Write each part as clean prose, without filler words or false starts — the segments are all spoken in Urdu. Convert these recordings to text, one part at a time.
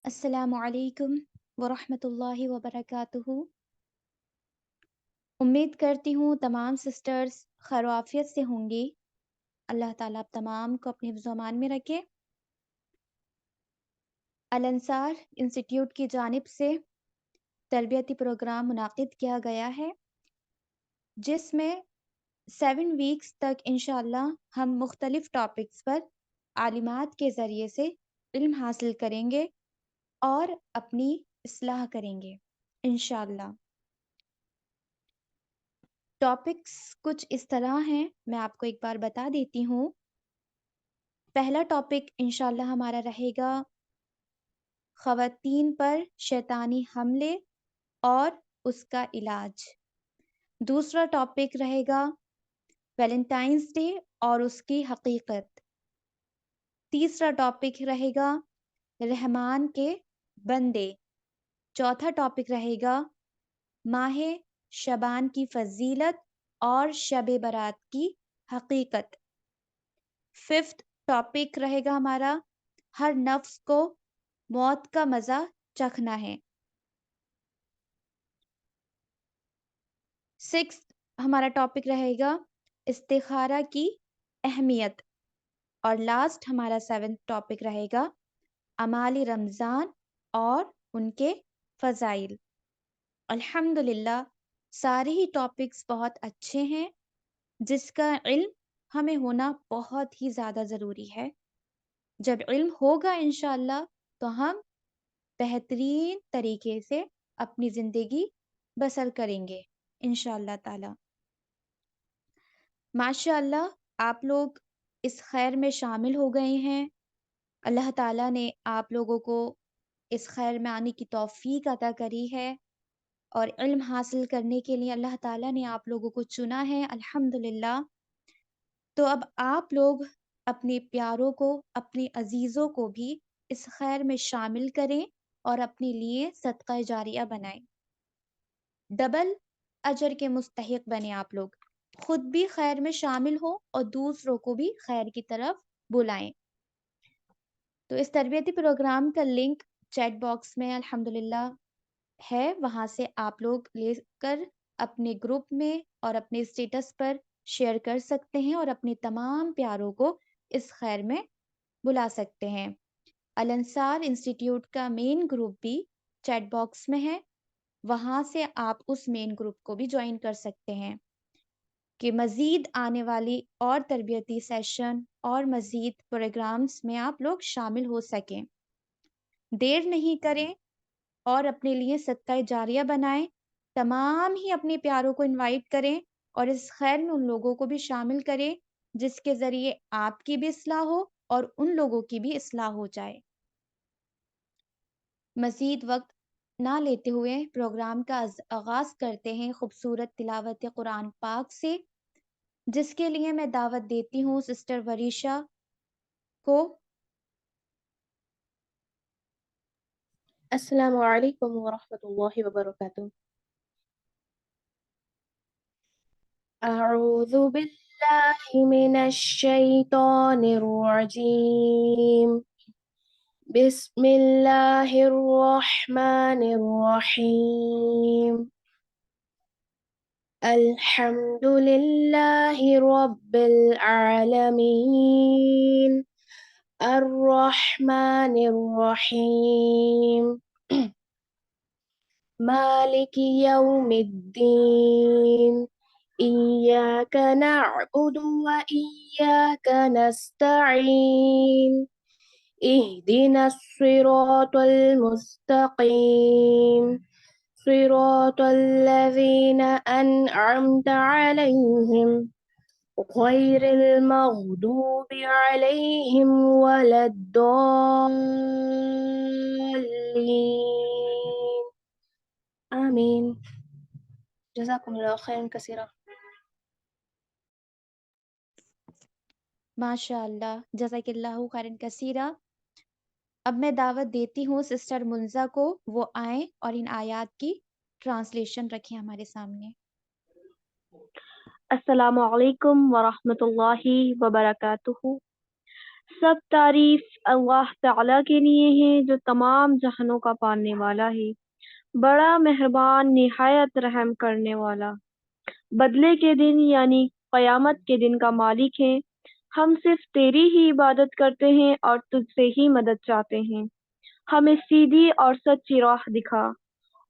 السلام علیکم ورحمۃ اللہ وبرکاتہ۔ امید کرتی ہوں تمام سسٹرز خیر و عافیت سے ہوں گی۔ اللہ تعالیٰ آپ تمام کو اپنے حفظ و امان میں رکھے۔ الانصار انسٹیٹیوٹ کی جانب سے تربیتی پروگرام منعقد کیا گیا ہے، جس میں 7 ویکس تک انشاءاللہ ہم مختلف ٹاپکس پر عالمات کے ذریعے سے علم حاصل کریں گے اور اپنی اصلاح کریں گے انشاءاللہ۔ ٹاپکس کچھ اس طرح ہیں، میں آپ کو ایک بار بتا دیتی ہوں۔ پہلا ٹاپک انشاءاللہ ہمارا رہے گا خواتین پر شیطانی حملے اور اس کا علاج۔ دوسرا ٹاپک رہے گا ویلنٹائنس ڈے اور اس کی حقیقت۔ تیسرا ٹاپک رہے گا رحمان کے بندے۔ چوتھا ٹاپک رہے گا ماہ شعبان کی فضیلت اور شب برات کی حقیقت۔ ففتھ ٹاپک رہے گا ہمارا ہر نفس کو موت کا مزہ چکھنا ہے۔ سکستھ ہمارا ٹاپک رہے گا استخارہ کی اہمیت۔ اور لاسٹ ہمارا 7 ٹاپک رہے گا اعمال رمضان اور ان کے فضائل۔ الحمدللہ سارے ہی ٹاپکس بہت اچھے ہیں، جس کا علم ہمیں ہونا بہت ہی زیادہ ضروری ہے۔ جب علم ہوگا انشاءاللہ تو ہم بہترین طریقے سے اپنی زندگی بسر کریں گے انشاءاللہ تعالی۔ ماشاءاللہ آپ لوگ اس خیر میں شامل ہو گئے ہیں۔ اللہ تعالیٰ نے آپ لوگوں کو اس خیر میں آنے کی توفیق عطا کری ہے، اور علم حاصل کرنے کے لیے اللہ تعالیٰ نے آپ لوگوں کو چنا ہے الحمدللہ۔ تو اب آپ لوگ اپنے پیاروں کو، اپنے عزیزوں کو بھی اس خیر میں شامل کریں اور اپنے لیے صدقہ جاریہ بنائیں۔ ڈبل اجر کے مستحق بنے آپ لوگ، خود بھی خیر میں شامل ہوں اور دوسروں کو بھی خیر کی طرف بلائیں۔ تو اس تربیتی پروگرام کا لنک چیٹ باکس میں الحمدللہ ہے، وہاں سے آپ لوگ لے کر اپنے گروپ میں اور اپنے اسٹیٹس پر شیئر کر سکتے ہیں اور اپنے تمام پیاروں کو اس خیر میں بلا سکتے ہیں۔ الانصار انسٹیٹیوٹ کا مین گروپ بھی چیٹ باکس میں ہے، وہاں سے آپ اس مین گروپ کو بھی جوائن کر سکتے ہیں کہ مزید آنے والی اور تربیتی سیشن اور مزید پروگرامز میں آپ لوگ شامل ہو سکیں۔ دیر نہیں کریں اور اپنے لیے صدقہ جاریہ بنائیں، تمام ہی اپنے پیاروں کو انوائٹ کریں اور اس خیر میں ان لوگوں کو بھی شامل کریں جس کے ذریعے آپ کی بھی اصلاح ہو اور ان لوگوں کی بھی اصلاح ہو جائے۔ مزید وقت نہ لیتے ہوئے پروگرام کا آغاز کرتے ہیں خوبصورت تلاوت قرآن پاک سے، جس کے لیے میں دعوت دیتی ہوں سسٹر وریشا کو۔ السلام علیکم ورحمۃ اللہ وبرکاتہ۔ اعوذ باللہ من الشیطان الرجیم، بسم اللہ الرحمن الرحیم، الحمد للہ رب العالمین، الرحمن الرحیم، مالک یوم الدین، إياك نعبد وإياك نستعين، اهدنا الصراط المستقيم، صراط الذين أنعمت عليهم غير المغضوب عليهم ولا الضالين، آمين۔ جزاكم الله خيرا كثيرا۔ ماشاء اللہ، جزاک اللہ خیرا کثیرا۔ اب میں دعوت دیتی ہوں سسٹر منزا کو، وہ آئیں اور ان آیات کی ٹرانسلیشن رکھیں ہمارے سامنے۔ السلام علیکم ورحمۃ اللہ وبرکاتہ۔ سب تعریف اللہ تعالیٰ کے لیے ہے جو تمام جہانوں کا پالنے والا ہے، بڑا مہربان نہایت رحم کرنے والا۔ بدلے کے دن یعنی قیامت کے دن کا مالک ہے۔ ہم صرف تیری ہی عبادت کرتے ہیں اور تجھ سے ہی مدد چاہتے ہیں۔ ہمیں سیدھی اور سچی راہ دکھا،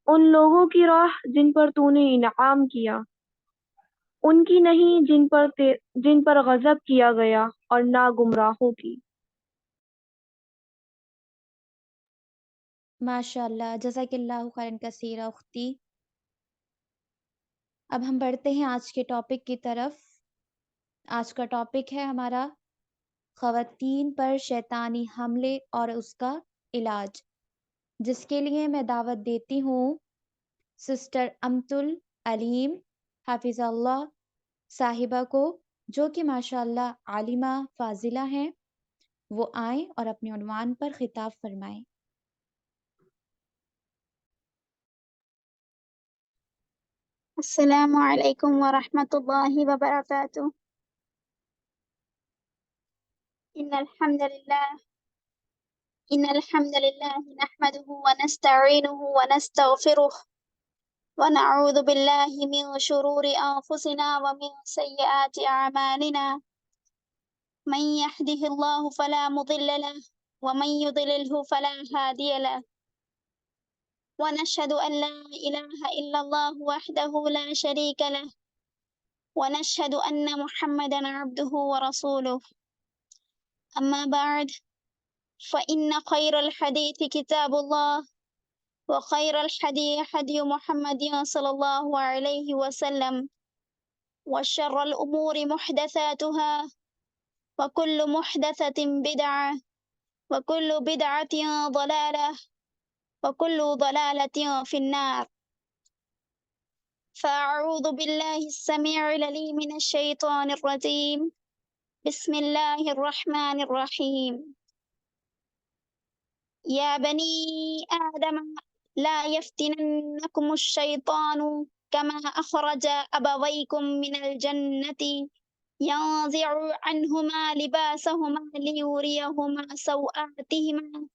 ان لوگوں کی راہ جن پر تو نے انعام کیا، ان کی نہیں جن پر غضب کیا گیا، اور نہ گمراہوں کی۔ ماشاء اللہ، جزاک اللہ خیرن کثیر اختی۔ اب ہم بڑھتے ہیں آج کے ٹاپک کی طرف۔ آج کا ٹاپک ہے ہمارا خواتین پر شیطانی حملے اور اس کا علاج، جس کے لیے میں دعوت دیتی ہوں سسٹر امت العلیم حافظ اللہ صاحبہ کو، جو کہ ماشاء اللہ عالمہ فاضلہ ہیں۔ وہ آئیں اور اپنے عنوان پر خطاب فرمائیں۔ السلام علیکم ورحمۃ اللہ وبرکاتہ۔ إن الحمد لله نحمده ونستعينه ونستغفره ونعوذ بالله من شرور أنفسنا ومن سيئات أعمالنا، من يهده الله فلا مضل له ومن يضلله فلا هادي له، ونشهد أن لا إله إلا الله وحده لا شريك له، ونشهد أن محمدا عبده ورسوله، أما بعد، فإن خير الحديث كتاب الله، وخير الحدي حدي محمد صلى الله عليه وسلم، وشر الأمور محدثاتها، وكل محدثة بدعة، وكل بدعة ضلالة، وكل ضلالة في النار. فأعوذ بالله السميع العليم من الشيطان الرجيم. بسم الله الرحمن الرحيم. يا بني آدم لا يفتننكم الشيطان كما أخرج أبويكم من الجنة ينزع عنهما لباسهما ليريهما سوآتهما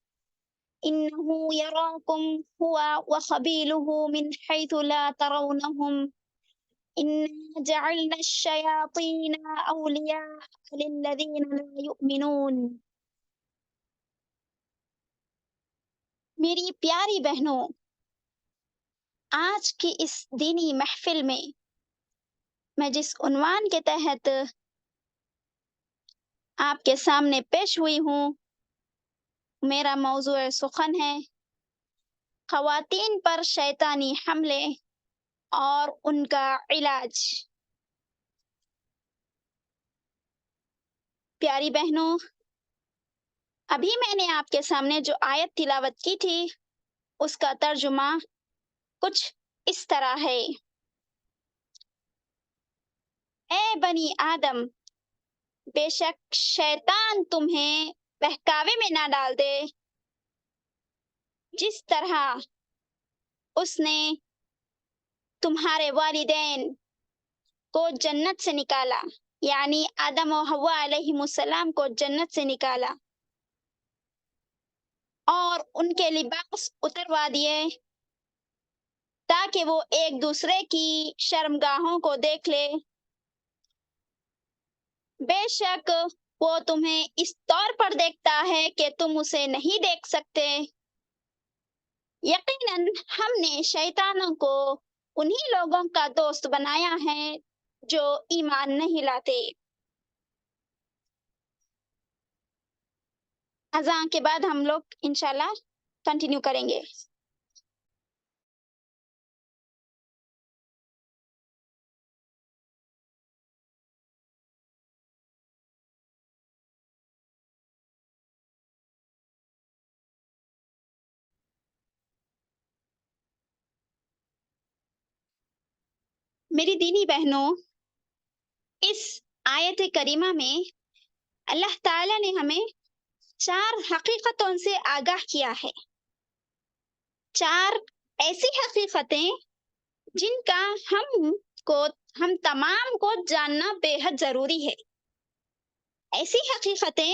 إنه يراكم هو وقبيله من حيث لا ترونهم إنا جعلنا الشياطين أولياء للذين لا يؤمنون. میری پیاری بہنوں، آج کی اس دینی محفل میں جس عنوان کے تحت آپ کے سامنے پیش ہوئی ہوں، میرا موضوع سخن ہے خواتین پر شیطانی حملے اور ان کا علاج۔ پیاری بہنوں، ابھی میں نے آپ کے سامنے جو آیت تلاوت کی تھی اس کا ترجمہ کچھ اس طرح ہے: اے بنی آدم، بے شک شیطان تمہیں بہکاوے میں نہ ڈال دے، جس طرح اس نے تمہارے والدین کو جنت سے نکالا، یعنی آدم و حوا علیہ السلام کو جنت سے نکالا اور ان کے لباس اتروا دیے تاکہ وہ ایک دوسرے کی شرمگاہوں کو دیکھ لے۔ بے شک وہ تمہیں اس طور پر دیکھتا ہے کہ تم اسے نہیں دیکھ سکتے۔ یقیناً ہم نے شیطانوں کو انہی لوگوں کا دوست بنایا ہے جو ایمان نہیں لاتے۔ اذان کے بعد ہم لوگ انشاءاللہ کنٹینیو کریں گے۔ میری دینی بہنوں، اس آیت کریمہ میں اللہ تعالیٰ نے ہمیں 4 حقیقتوں سے آگاہ کیا ہے۔ 4 ایسی حقیقتیں جن کا ہم تمام کو جاننا بے حد ضروری ہے۔ ایسی حقیقتیں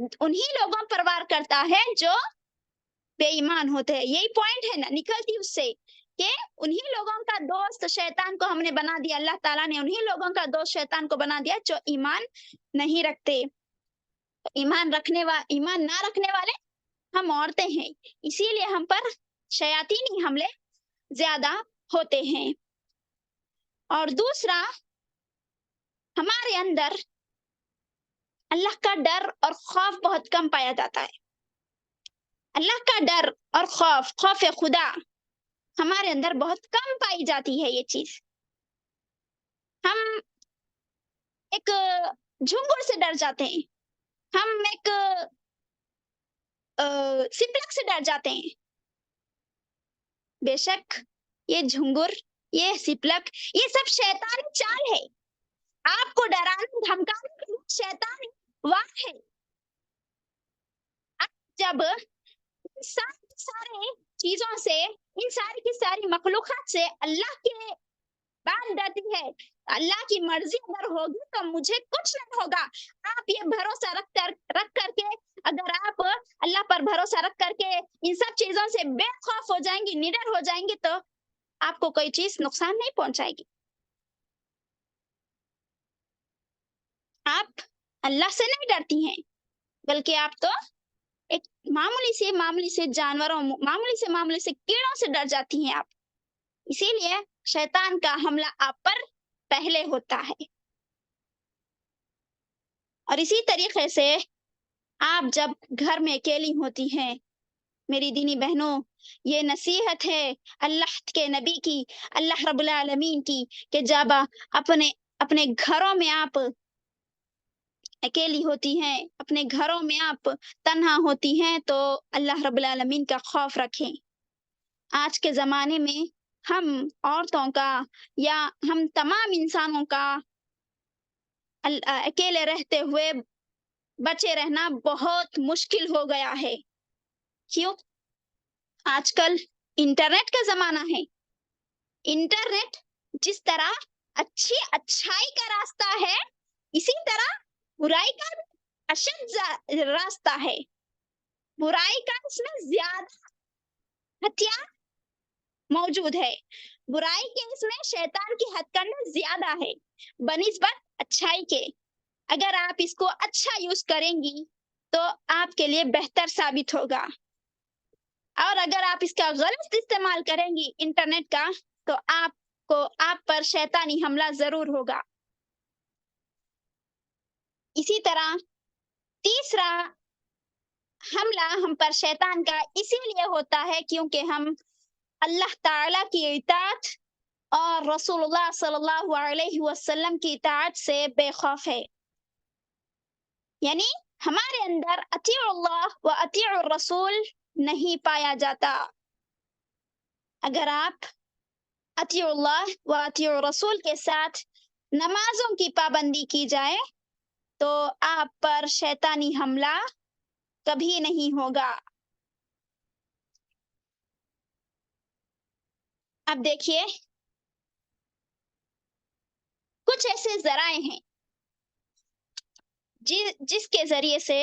انہی لوگوں پر وار کرتا ہے جو بے ایمان ہوتے ہیں. یہی پوائنٹ ہے نا نکلتی اس سے کہ انہی لوگوں کا دوست شیطان کو ہم نے بنا دیا. اللہ تعالیٰ نے انہی لوگوں کا دوست شیطان کو بنا دیا جو ایمان نہیں رکھتے. ایمان نہ رکھنے والے ہم عورتیں ہیں، اسی لیے ہم پر شیاطینی حملے زیادہ ہوتے ہیں. اور دوسرا، ہمارے اندر اللہ کا ڈر اور خوف بہت کم پایا جاتا ہے. اللہ کا ڈر اور خوف خدا ہمارے اندر بہت کم پائی جاتی ہے. یہ چیز ہم ایک جھنگور سے ڈر جاتے ہیں، ہم ایک سپلک سے ڈر جاتے ہیں. بے شک یہ جھنگور، یہ سپلک، یہ سب شیطانی چال ہے. آپ کو ڈرانے دھمکانے کے لیے شیطانی وار ہے. آپ جب ان سارے چیزوں سے، ان ساری کی ساری مخلوقات سے اللہ کے بات ڈرتی ہے، اللہ کی مرضی اگر ہوگی تو مجھے کچھ نہیں ہوگا. آپ یہ بھروسہ رکھ کر کے، اگر آپ اللہ پر بھروسہ رکھ کر کے ان سب چیزوں سے بے خوف ہو جائیں گی، نڈر ہو جائیں گی، تو آپ کو کوئی چیز نقصان نہیں پہنچائے گی. آپ اللہ سے نہیں ڈرتی ہیں، بلکہ آپ تو ایک معمولی سے جانوروں، معمولی سے کیڑوں سے ڈر جاتی ہیں آپ. اسی لیے شیطان کا حملہ آپ پر پہلے ہوتا ہے. اور اسی طریقے سے آپ جب گھر میں اکیلی ہوتی ہیں، میری دینی بہنوں، یہ نصیحت ہے اللہ کے نبی کی، اللہ رب العالمین کی، کہ جب اپنے گھروں میں آپ اکیلی ہوتی ہیں، اپنے گھروں میں آپ تنہا ہوتی ہیں، تو اللہ رب العالمین کا خوف رکھیں. آج کے زمانے میں ہم عورتوں کا یا ہم تمام انسانوں کا اکیلے رہتے ہوئے بچے رہنا بہت مشکل ہو گیا ہے. کیوں؟ آج کل انٹرنیٹ کا زمانہ ہے. انٹرنیٹ جس طرح اچھائی کا راستہ ہے، اسی طرح برائی کا اشد راستہ ہے. برائی کا اس میں زیادہ ہتھیار موجود ہے. برائی کے اس میں شیطان کی ہتھ کنڈے زیادہ ہے بنسبت اچھائی کے. اگر آپ اس کو اچھا یوز کریں گی تو آپ کے لیے بہتر ثابت ہوگا، اور اگر آپ اس کا غلط استعمال کریں گی انٹرنیٹ کا، تو آپ پر شیطانی حملہ ضرور ہوگا. اسی طرح تیسرا حملہ ہم پر شیطان کا اسی لیے ہوتا ہے کیونکہ ہم اللہ تعالیٰ کی اطاعت اور رسول اللہ صلی اللہ علیہ وسلم کی اطاعت سے بے خوف ہے. یعنی ہمارے اندر اطیع اللہ و اطیع الرسول نہیں پایا جاتا. اگر آپ اطیع اللہ و اطیع الرسول کے ساتھ نمازوں کی پابندی کی جائے تو آپ پر شیطانی حملہ کبھی نہیں ہوگا. اب دیکھیے، کچھ ایسے ذرائع ہیں جس کے ذریعے سے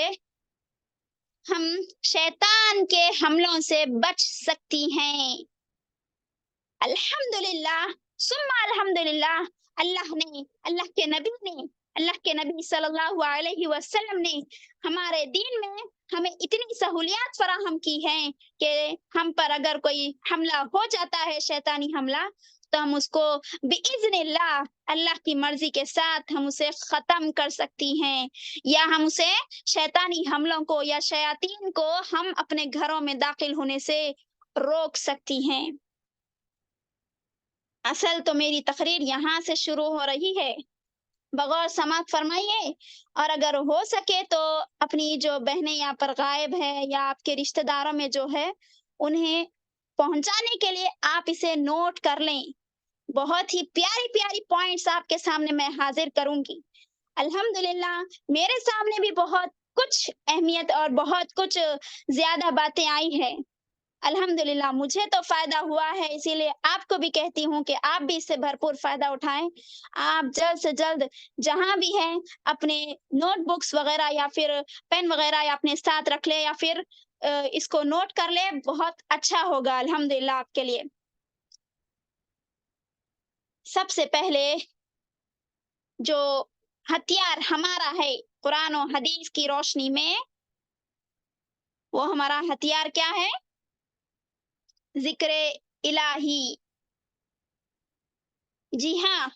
ہم شیطان کے حملوں سے بچ سکتی ہیں. الحمدللہ ثم الحمدللہ، اللہ کے نبی صلی اللہ علیہ وسلم نے ہمارے دین میں ہمیں اتنی سہولیات فراہم کی ہیں کہ ہم پر اگر کوئی حملہ ہو جاتا ہے، شیطانی حملہ، تو ہم اس کو بإذن اللہ کی مرضی کے ساتھ ہم اسے ختم کر سکتی ہیں، یا ہم اسے شیطانی حملوں کو یا شیاطین کو ہم اپنے گھروں میں داخل ہونے سے روک سکتی ہیں. اصل تو میری تقریر یہاں سے شروع ہو رہی ہے، بغور سماعت فرمائیے. اور اگر ہو سکے تو اپنی جو بہنیں یہاں پر غائب ہے یا آپ کے رشتہ داروں میں جو ہے، انہیں پہنچانے کے لیے آپ اسے نوٹ کر لیں. بہت ہی پیاری پوائنٹس آپ کے سامنے میں حاضر کروں گی. الحمدللہ میرے سامنے بھی بہت کچھ اہمیت اور بہت کچھ زیادہ باتیں آئی ہے. الحمدللہ مجھے تو فائدہ ہوا ہے، اسی لیے آپ کو بھی کہتی ہوں کہ آپ بھی اس سے بھرپور فائدہ اٹھائیں۔ آپ جلد سے جلد جہاں بھی ہیں اپنے نوٹ بکس وغیرہ یا پھر پین وغیرہ یا اپنے ساتھ رکھ لیں یا پھر اس کو نوٹ کر لیں، بہت اچھا ہوگا الحمدللہ آپ کے لیے۔ سب سے پہلے جو ہتھیار ہمارا ہے قرآن و حدیث کی روشنی میں، وہ ہمارا ہتھیار کیا ہے؟ ذکر الہی۔ جی ہاں،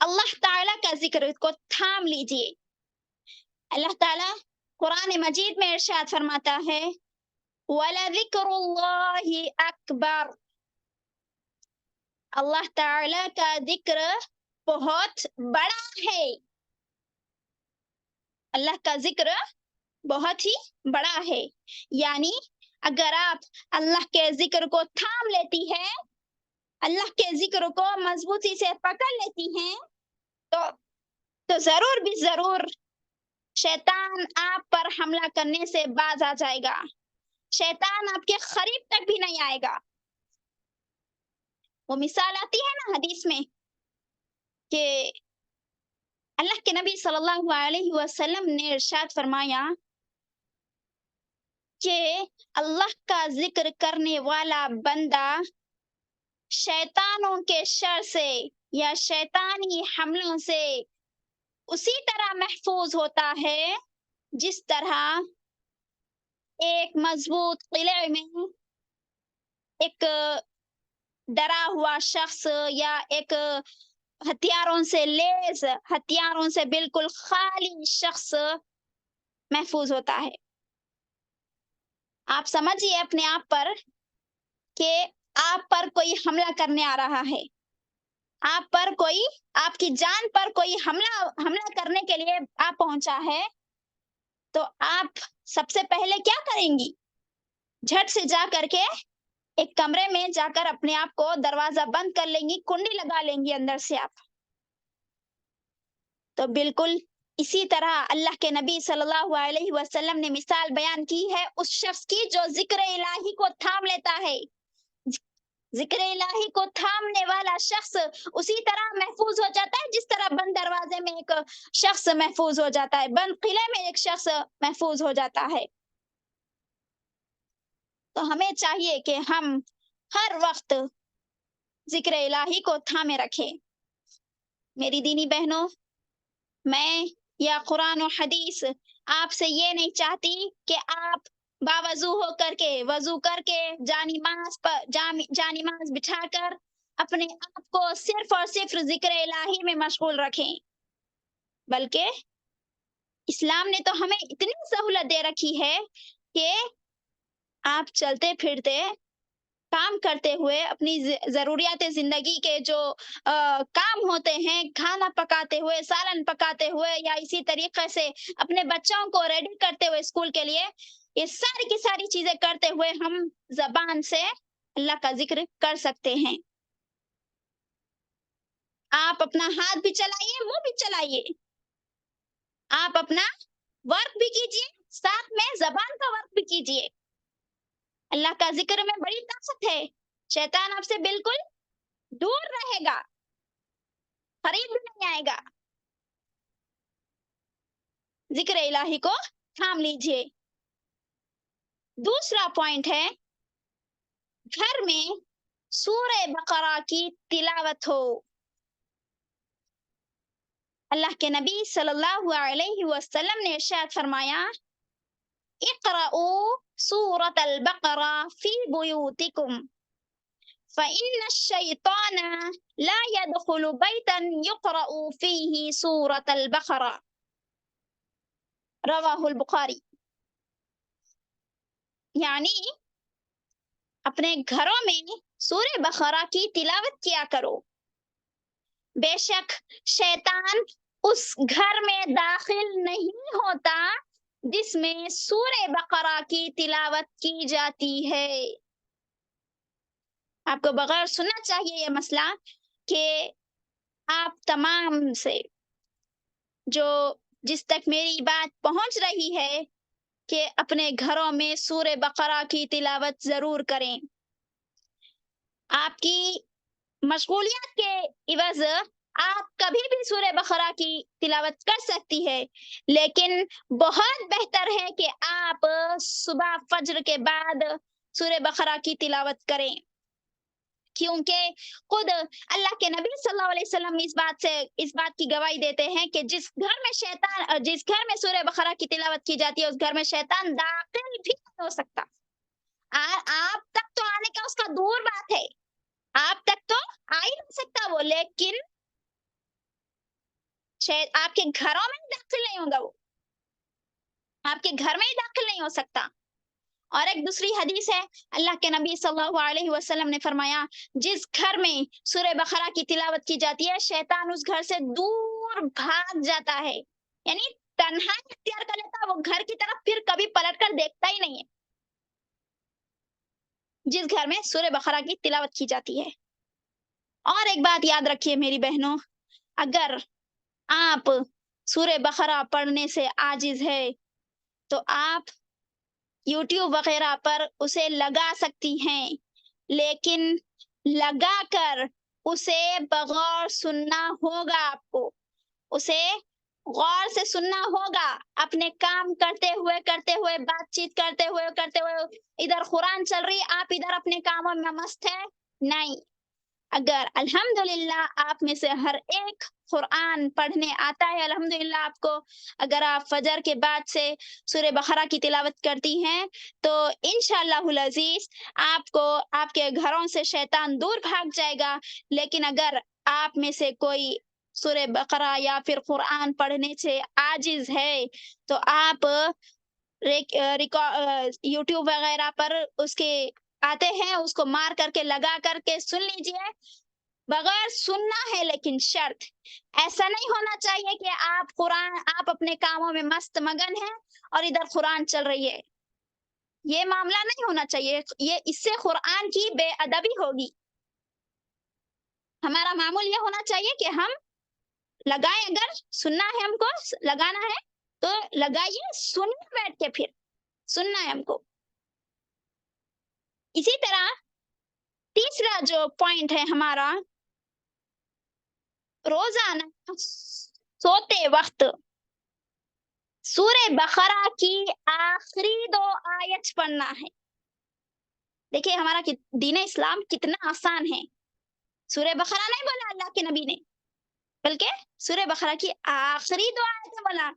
اللہ تعالیٰ کا ذکر کو تھام لیجیے۔ اللہ تعالیٰ قرآن مجید میں ارشاد فرماتا ہے وَلَذِكْرُ اللَّهِ أَكْبَرُ، اللہ تعالیٰ کا ذکر بہت بڑا ہے۔ اللہ کا ذکر بہت ہی بڑا ہے، یعنی اگر آپ اللہ کے ذکر کو تھام لیتی ہیں، اللہ کے ذکر کو مضبوطی سے پکڑ لیتی ہیں، تو ضرور بھی ضرور شیطان آپ پر حملہ کرنے سے باز آ جائے گا، شیطان آپ کے قریب تک بھی نہیں آئے گا۔ وہ مثال آتی ہے نا حدیث میں کہ اللہ کے نبی صلی اللہ علیہ وسلم نے ارشاد فرمایا کہ اللہ کا ذکر کرنے والا بندہ شیطانوں کے شر سے یا شیطانی حملوں سے اسی طرح محفوظ ہوتا ہے جس طرح ایک مضبوط قلعے میں ایک ڈرا ہوا شخص یا ایک ہتھیاروں سے لیس، ہتھیاروں سے بالکل خالی شخص محفوظ ہوتا ہے۔ آپ سمجھیے اپنے آپ پر کہ آپ پر کوئی حملہ کرنے آ رہا ہے، آپ پر کوئی، آپ کی جان پر کوئی حملہ کرنے کے لیے آپ پہنچا ہے، تو آپ سب سے پہلے کیا کریں گی؟ جھٹ سے جا کر کے ایک کمرے میں جا کر اپنے آپ کو دروازہ بند کر لیں گی، کنڈی لگا لیں گی اندر سے آپ۔ تو بالکل اسی طرح اللہ کے نبی صلی اللہ علیہ وسلم نے مثال بیان کی ہے اس شخص کی جو ذکر الہی کو تھام لیتا ہے۔ ذکر الہی کو تھامنے والا شخص اسی طرح محفوظ ہو جاتا ہے جس طرح بند دروازے میں ایک شخص محفوظ ہو جاتا ہے، بند قلعے میں ایک شخص محفوظ ہو جاتا ہے۔ تو ہمیں چاہیے کہ ہم ہر وقت ذکر الہی کو تھامے رکھیں۔ میری دینی بہنوں، میں یا قرآن و حدیث آپ سے یہ نہیں چاہتی کہ آپ باوضو ہو کر کے، وضو کر کے، جانماز بٹھا کر اپنے آپ کو صرف اور صرف ذکر الہی میں مشغول رکھیں، بلکہ اسلام نے تو ہمیں اتنی سہولت دے رکھی ہے کہ آپ چلتے پھرتے، کام کرتے ہوئے، اپنی ضروریات زندگی کے جو کام ہوتے ہیں، کھانا پکاتے ہوئے، سالن پکاتے ہوئے، یا اسی طریقے سے اپنے بچوں کو ریڈی کرتے ہوئے اسکول کے لیے، یہ ساری کی ساری چیزیں کرتے ہوئے ہم زبان سے اللہ کا ذکر کر سکتے ہیں۔ آپ اپنا ہاتھ بھی چلائیے، منہ بھی چلائیے، آپ اپنا ورک بھی کیجیے، ساتھ میں زبان کا ورک بھی کیجیے۔ اللہ کا ذکر میں بڑی طاقت ہے، شیطان آپ سے بالکل دور رہے گا، قریب بھی نہیں آئے گا۔ ذکر الہی کو تھام لیجیے۔ دوسرا پوائنٹ ہے گھر میں سورہ بقرہ کی تلاوت ہو۔ اللہ کے نبی صلی اللہ علیہ وسلم نے ارشاد فرمایا اقرأوا سورة البقرة في بيوتكم فإن الشيطان لا يدخل بيتا يقرأ فيه سورة البقرة، رواہ البخاری۔ یعنی اپنے گھروں میں سورہ بقرہ کی تلاوت کیا کرو، بے شک شیطان اس گھر میں داخل نہیں ہوتا جس میں سورہ بقرہ کی تلاوت کی جاتی ہے۔ آپ کو بغیر سننا چاہیے یہ مسئلہ کہ آپ تمام سے جو جس تک میری بات پہنچ رہی ہے کہ اپنے گھروں میں سورہ بقرہ کی تلاوت ضرور کریں. آپ کی مشغولیات کے عوض آپ کبھی بھی سورہ بقرہ کی تلاوت کر سکتی ہے، لیکن بہت بہتر ہے کہ آپ صبح فجر کے بعد سورہ بقرہ کی تلاوت کریں، کیونکہ خود اللہ کے نبی صلی اللہ علیہ وسلم اس بات کی گواہی دیتے ہیں کہ جس گھر میں سورہ بقرہ کی تلاوت کی جاتی ہے اس گھر میں شیطان داخل بھی نہیں ہو سکتا. آپ تک تو آنے کا اس کا دور بات ہے، آپ تک تو آ ہی نہیں سکتا وہ، لیکن آپ کے گھروں میں ہی داخل نہیں ہوگا، وہ آپ کے گھر میں ہی داخل نہیں ہو سکتا. اور ایک دوسری حدیث ہے، اللہ کے نبی صلی اللہ علیہ وسلم نے فرمایا جس گھر میں سورہ بقرہ کی تلاوت کی جاتی ہے شیطان اس گھر سے دور بھاگ جاتا ہے، یعنی تنہا اختیار کر لیتا ہے، وہ گھر کی طرف پھر کبھی پلٹ کر دیکھتا ہی نہیں ہے جس گھر میں سورہ بقرہ کی تلاوت کی جاتی ہے. اور ایک بات یاد رکھیے میری بہنوں، اگر آپ سورہ بقرہ پڑھنے سے عاجز ہے تو آپ یوٹیوب وغیرہ پر اسے لگا سکتی ہیں، لیکن لگا کر اسے بغور سننا ہوگا، آپ کو اسے غور سے سننا ہوگا. اپنے کام کرتے ہوئے بات چیت کرتے ہوئے ادھر قرآن چل رہی، آپ ادھر اپنے کاموں میں مست ہے نہیں. اگر الحمدللہ آپ میں سے ہر ایک قرآن پڑھنے آتا ہے، الحمدللہ آپ کو، اگر آپ فجر کے بعد سے سورہ بقرہ کی تلاوت کرتی ہیں تو انشاءاللہ العزیز آپ کو آپ کے گھروں سے شیطان دور بھاگ جائے گا. لیکن اگر آپ میں سے کوئی سورہ بقرہ یا پھر قرآن پڑھنے سے عاجز ہے تو آپ یوٹیوب وغیرہ پر اس کے آتے ہیں، اس کو مار کر کے لگا کر کے سن لیجئے. بغیر سننا ہے، لیکن شرط ایسا نہیں ہونا چاہیے کہ آپ اپنے کاموں میں مست مگن ہیں اور ادھر قرآن چل رہی ہے. یہ معاملہ نہیں ہونا چاہیے، اس سے قرآن کی بے ادبی ہوگی. ہمارا معمول یہ ہونا چاہیے کہ ہم لگائیں، اگر سننا ہے ہم کو لگانا ہے تو لگائیے، سنیں بیٹھ کے، پھر سننا ہے ہم کو. اسی طرح تیسرا جو پوائنٹ ہے ہمارا، روزانہ سوتے وقت سورہ بقرہ کی آخری 2 آیت پڑھنا ہے. دیکھیے ہمارا دین اسلام کتنا آسان ہے. سورہ بقرہ نہیں بولا اللہ کے نبی نے، بلکہ سورہ بقرہ کی آخری 2 آیتیں بولا.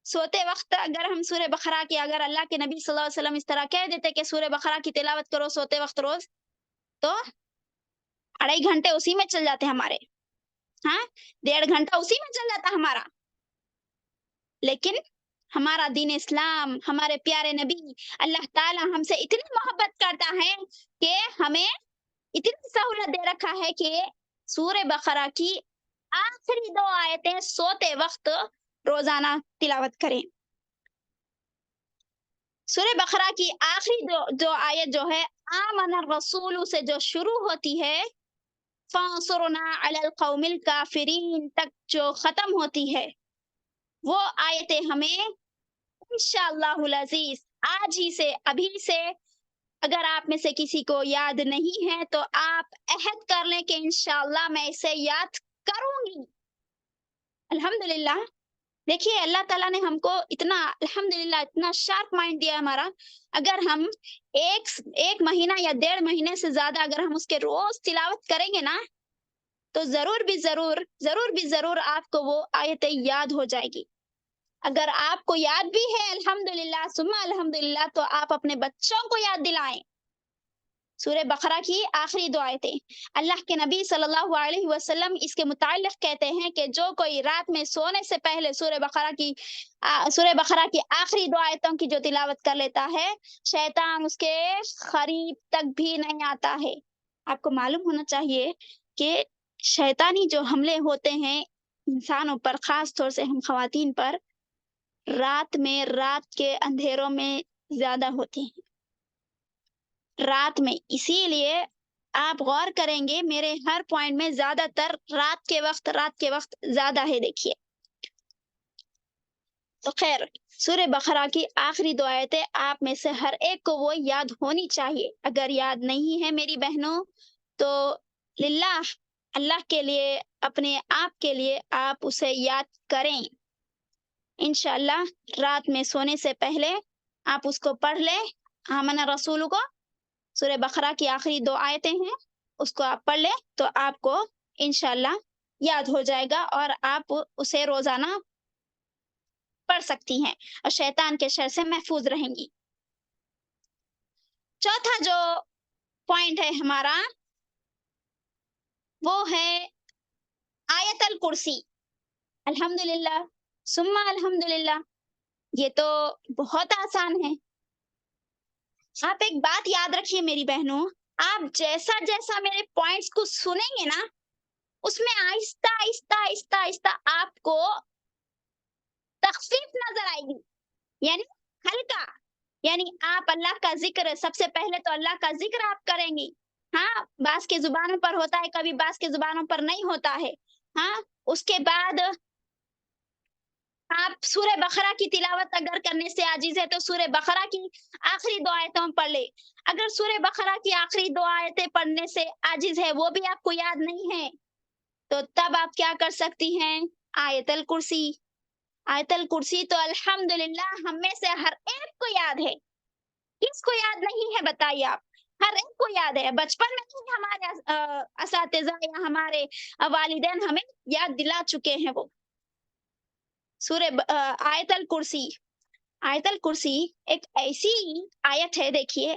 سوتے وقت اگر ہم سورہ بقرہ کی، اگر اللہ کے نبی صلی اللہ علیہ وسلم اس طرح کہہ دیتے کہ سورہ بقرہ کی تلاوت کرو سوتے وقت روز، تو 2.5 گھنٹے اسی میں چل جاتے ہمارے، 1.5 گھنٹہ اسی میں چل جاتا ہمارا. لیکن ہمارا دین اسلام، ہمارے پیارے نبی، اللہ تعالی ہم سے اتنی محبت کرتا ہے کہ ہمیں اتنی سہولت دے رکھا ہے کہ سورہ بقرہ کی آخری 2 آیتیں سوتے وقت روزانہ تلاوت کریں. سورہ بقرہ کی آخری جو آیت جو ہے آمن الرسول سے جو شروع ہوتی ہے فانصرنا علی القوم الکافرین تک جو ختم ہوتی ہے، وہ آیتیں ہمیں انشاءاللہ العزیز آج ہی سے، ابھی سے، اگر آپ میں سے کسی کو یاد نہیں ہے تو آپ عہد کر لیں کہ انشاءاللہ میں اسے یاد کروں گی. الحمدللہ دیکھیے اللہ تعالیٰ نے ہم کو اتنا الحمدللہ اتنا شارپ مائنڈ دیا ہمارا. اگر ہم ایک مہینہ یا 1.5 مہینے سے زیادہ اگر ہم اس کے روز تلاوت کریں گے نا تو ضرور بھی ضرور آپ کو وہ آیتیں یاد ہو جائے گی. اگر آپ کو یاد بھی ہے الحمدللہ ثم الحمدللہ تو آپ اپنے بچوں کو یاد دلائیں. سورہ بقرہ کی آخری 2 آیتیں، اللہ کے نبی صلی اللہ علیہ وسلم اس کے متعلق کہتے ہیں کہ جو کوئی رات میں سونے سے پہلے سورہ بقرہ کی آخری 2 آیتوں کی جو تلاوت کر لیتا ہے شیطان اس کے قریب تک بھی نہیں آتا ہے. آپ کو معلوم ہونا چاہیے کہ شیطانی جو حملے ہوتے ہیں انسانوں پر، خاص طور سے ہم خواتین پر، رات کے اندھیروں میں زیادہ ہوتے ہیں. رات میں، اسی لیے آپ غور کریں گے میرے ہر پوائنٹ میں زیادہ تر رات کے وقت زیادہ ہے. دیکھیے تو خیر سورہ بقرہ کی آخری 2 آیتیں آپ میں سے ہر ایک کو وہ یاد ہونی چاہیے. اگر یاد نہیں ہے میری بہنوں تو للہ اللہ کے لیے اپنے آپ کے لیے آپ اسے یاد کریں. انشاءاللہ رات میں سونے سے پہلے آپ اس کو پڑھ لیں. آمن رسول کو سورہ بقرہ کی آخری 2 آیتیں ہیں, اس کو آپ پڑھ لیں تو آپ کو انشاءاللہ یاد ہو جائے گا اور آپ اسے روزانہ پڑھ سکتی ہیں اور شیطان کے شر سے محفوظ رہیں گی. چوتھا جو پوائنٹ ہے ہمارا وہ ہے آیت الکرسی. الحمدللہ ثم الحمدللہ, یہ تو بہت آسان ہے. آپ ایک بات یاد رکھیے میری بہنوں, آپ جیسا جیسا میرے پوائنٹس کو سنیں گے نا اس میں آہستہ آہستہ آہستہ آہستہ آپ کو تخفیف نظر آئے گی, یعنی ہلکا. یعنی آپ اللہ کا ذکر, سب سے پہلے تو اللہ کا ذکر آپ کریں گی. ہاں بعض کے زبانوں پر ہوتا ہے, کبھی بعض کے زبانوں پر نہیں ہوتا ہے. ہاں اس کے بعد آپ سورہ بقرہ کی تلاوت اگر کرنے سے عاجز ہے تو سورہ بقرہ کی آخری 2 آیتوں پڑھ لے. اگر سورہ بقرہ کی آخری 2 آیتیں پڑھنے سے عاجز ہے, وہ بھی آپ کو یاد نہیں ہے, تو تب آپ کیا کر سکتی ہیں, آیت الکرسی. آیت الکرسی تو الحمدللہ ہم میں سے ہر ایک کو یاد ہے. کس کو یاد نہیں ہے بتائیے آپ؟ ہر ایک کو یاد ہے. بچپن میں ہی ہمارے اساتذہ یا ہمارے والدین ہمیں یاد دلا چکے ہیں. وہ سورہ آیت الکرسی. آیت الکرسی ایک ایسی آیت ہے, دیکھیے,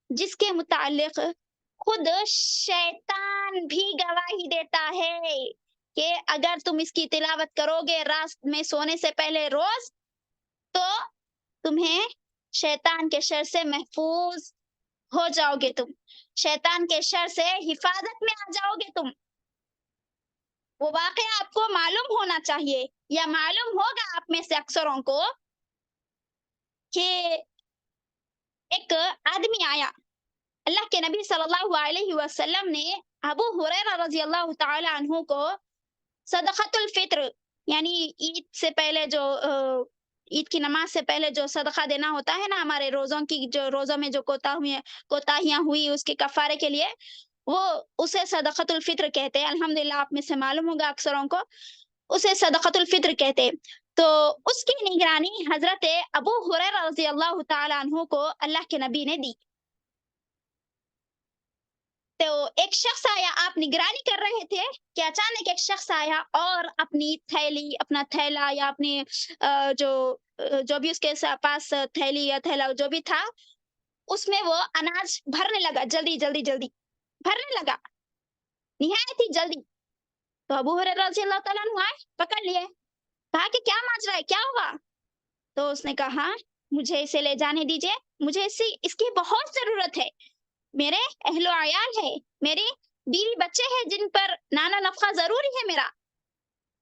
جس کے متعلق خود شیطان بھی گواہی دیتا ہے کہ اگر تم اس کی تلاوت کرو گے رات میں سونے سے پہلے روز تو تمہیں شیطان کے شر سے محفوظ ہو جاؤ گے. تم شیطان کے شر سے حفاظت میں آ جاؤ گے. تم وہ واقعہ آپ کو معلوم ہونا چاہیے یا معلوم ہوگا آپ میں سے اکثروں کو کہ ایک آدمی آیا, اللہ کے نبی صلی اللہ علیہ وسلم نے ابو ہریرہ رضی اللہ تعالی عنہ کو صدقۃ الفطر, یعنی عید سے پہلے جو عید کی نماز سے پہلے جو صدقہ دینا ہوتا ہے نا, ہمارے روزوں میں جو کوتاہیاں ہوئی اس کے کفارے کے لیے, وہ اسے صدقۃ الفطر کہتے ہیں. الحمدللہ آپ میں سے معلوم ہوگا اکثروں کو اسے صدقۃ الفطر کہتے. تو اس کی نگرانی حضرت ابو ہریرہ رضی اللہ تعالی عنہ کو اللہ کے نبی نے دی. تو ایک شخص آیا, آپ نگرانی کر رہے تھے کہ اچانک ایک شخص آیا اور اپنی تھیلی, اپنا تھیلا یا اپنی جو بھی اس کے پاس تھیلی یا تھیلا جو بھی تھا اس میں وہ اناج بھرنے لگا, جلدی جلدی جلدی بھرنے لگا, نہایت ہی جلدی. تو ابو ہریرہ رضی اللہ تعالیٰ عنہ آئے, پکڑ لیے, کہا کہ کیا ماجرا ہے, کیا ہوا؟ تو اس نے کہا مجھے اسے لے جانے دیجیے, مجھے اس کی بہت ضرورت ہے. میرے اہل و عیال ہے, میری بیوی بچے ہیں جن پر نانا نفقہ ضروری ہے میرا,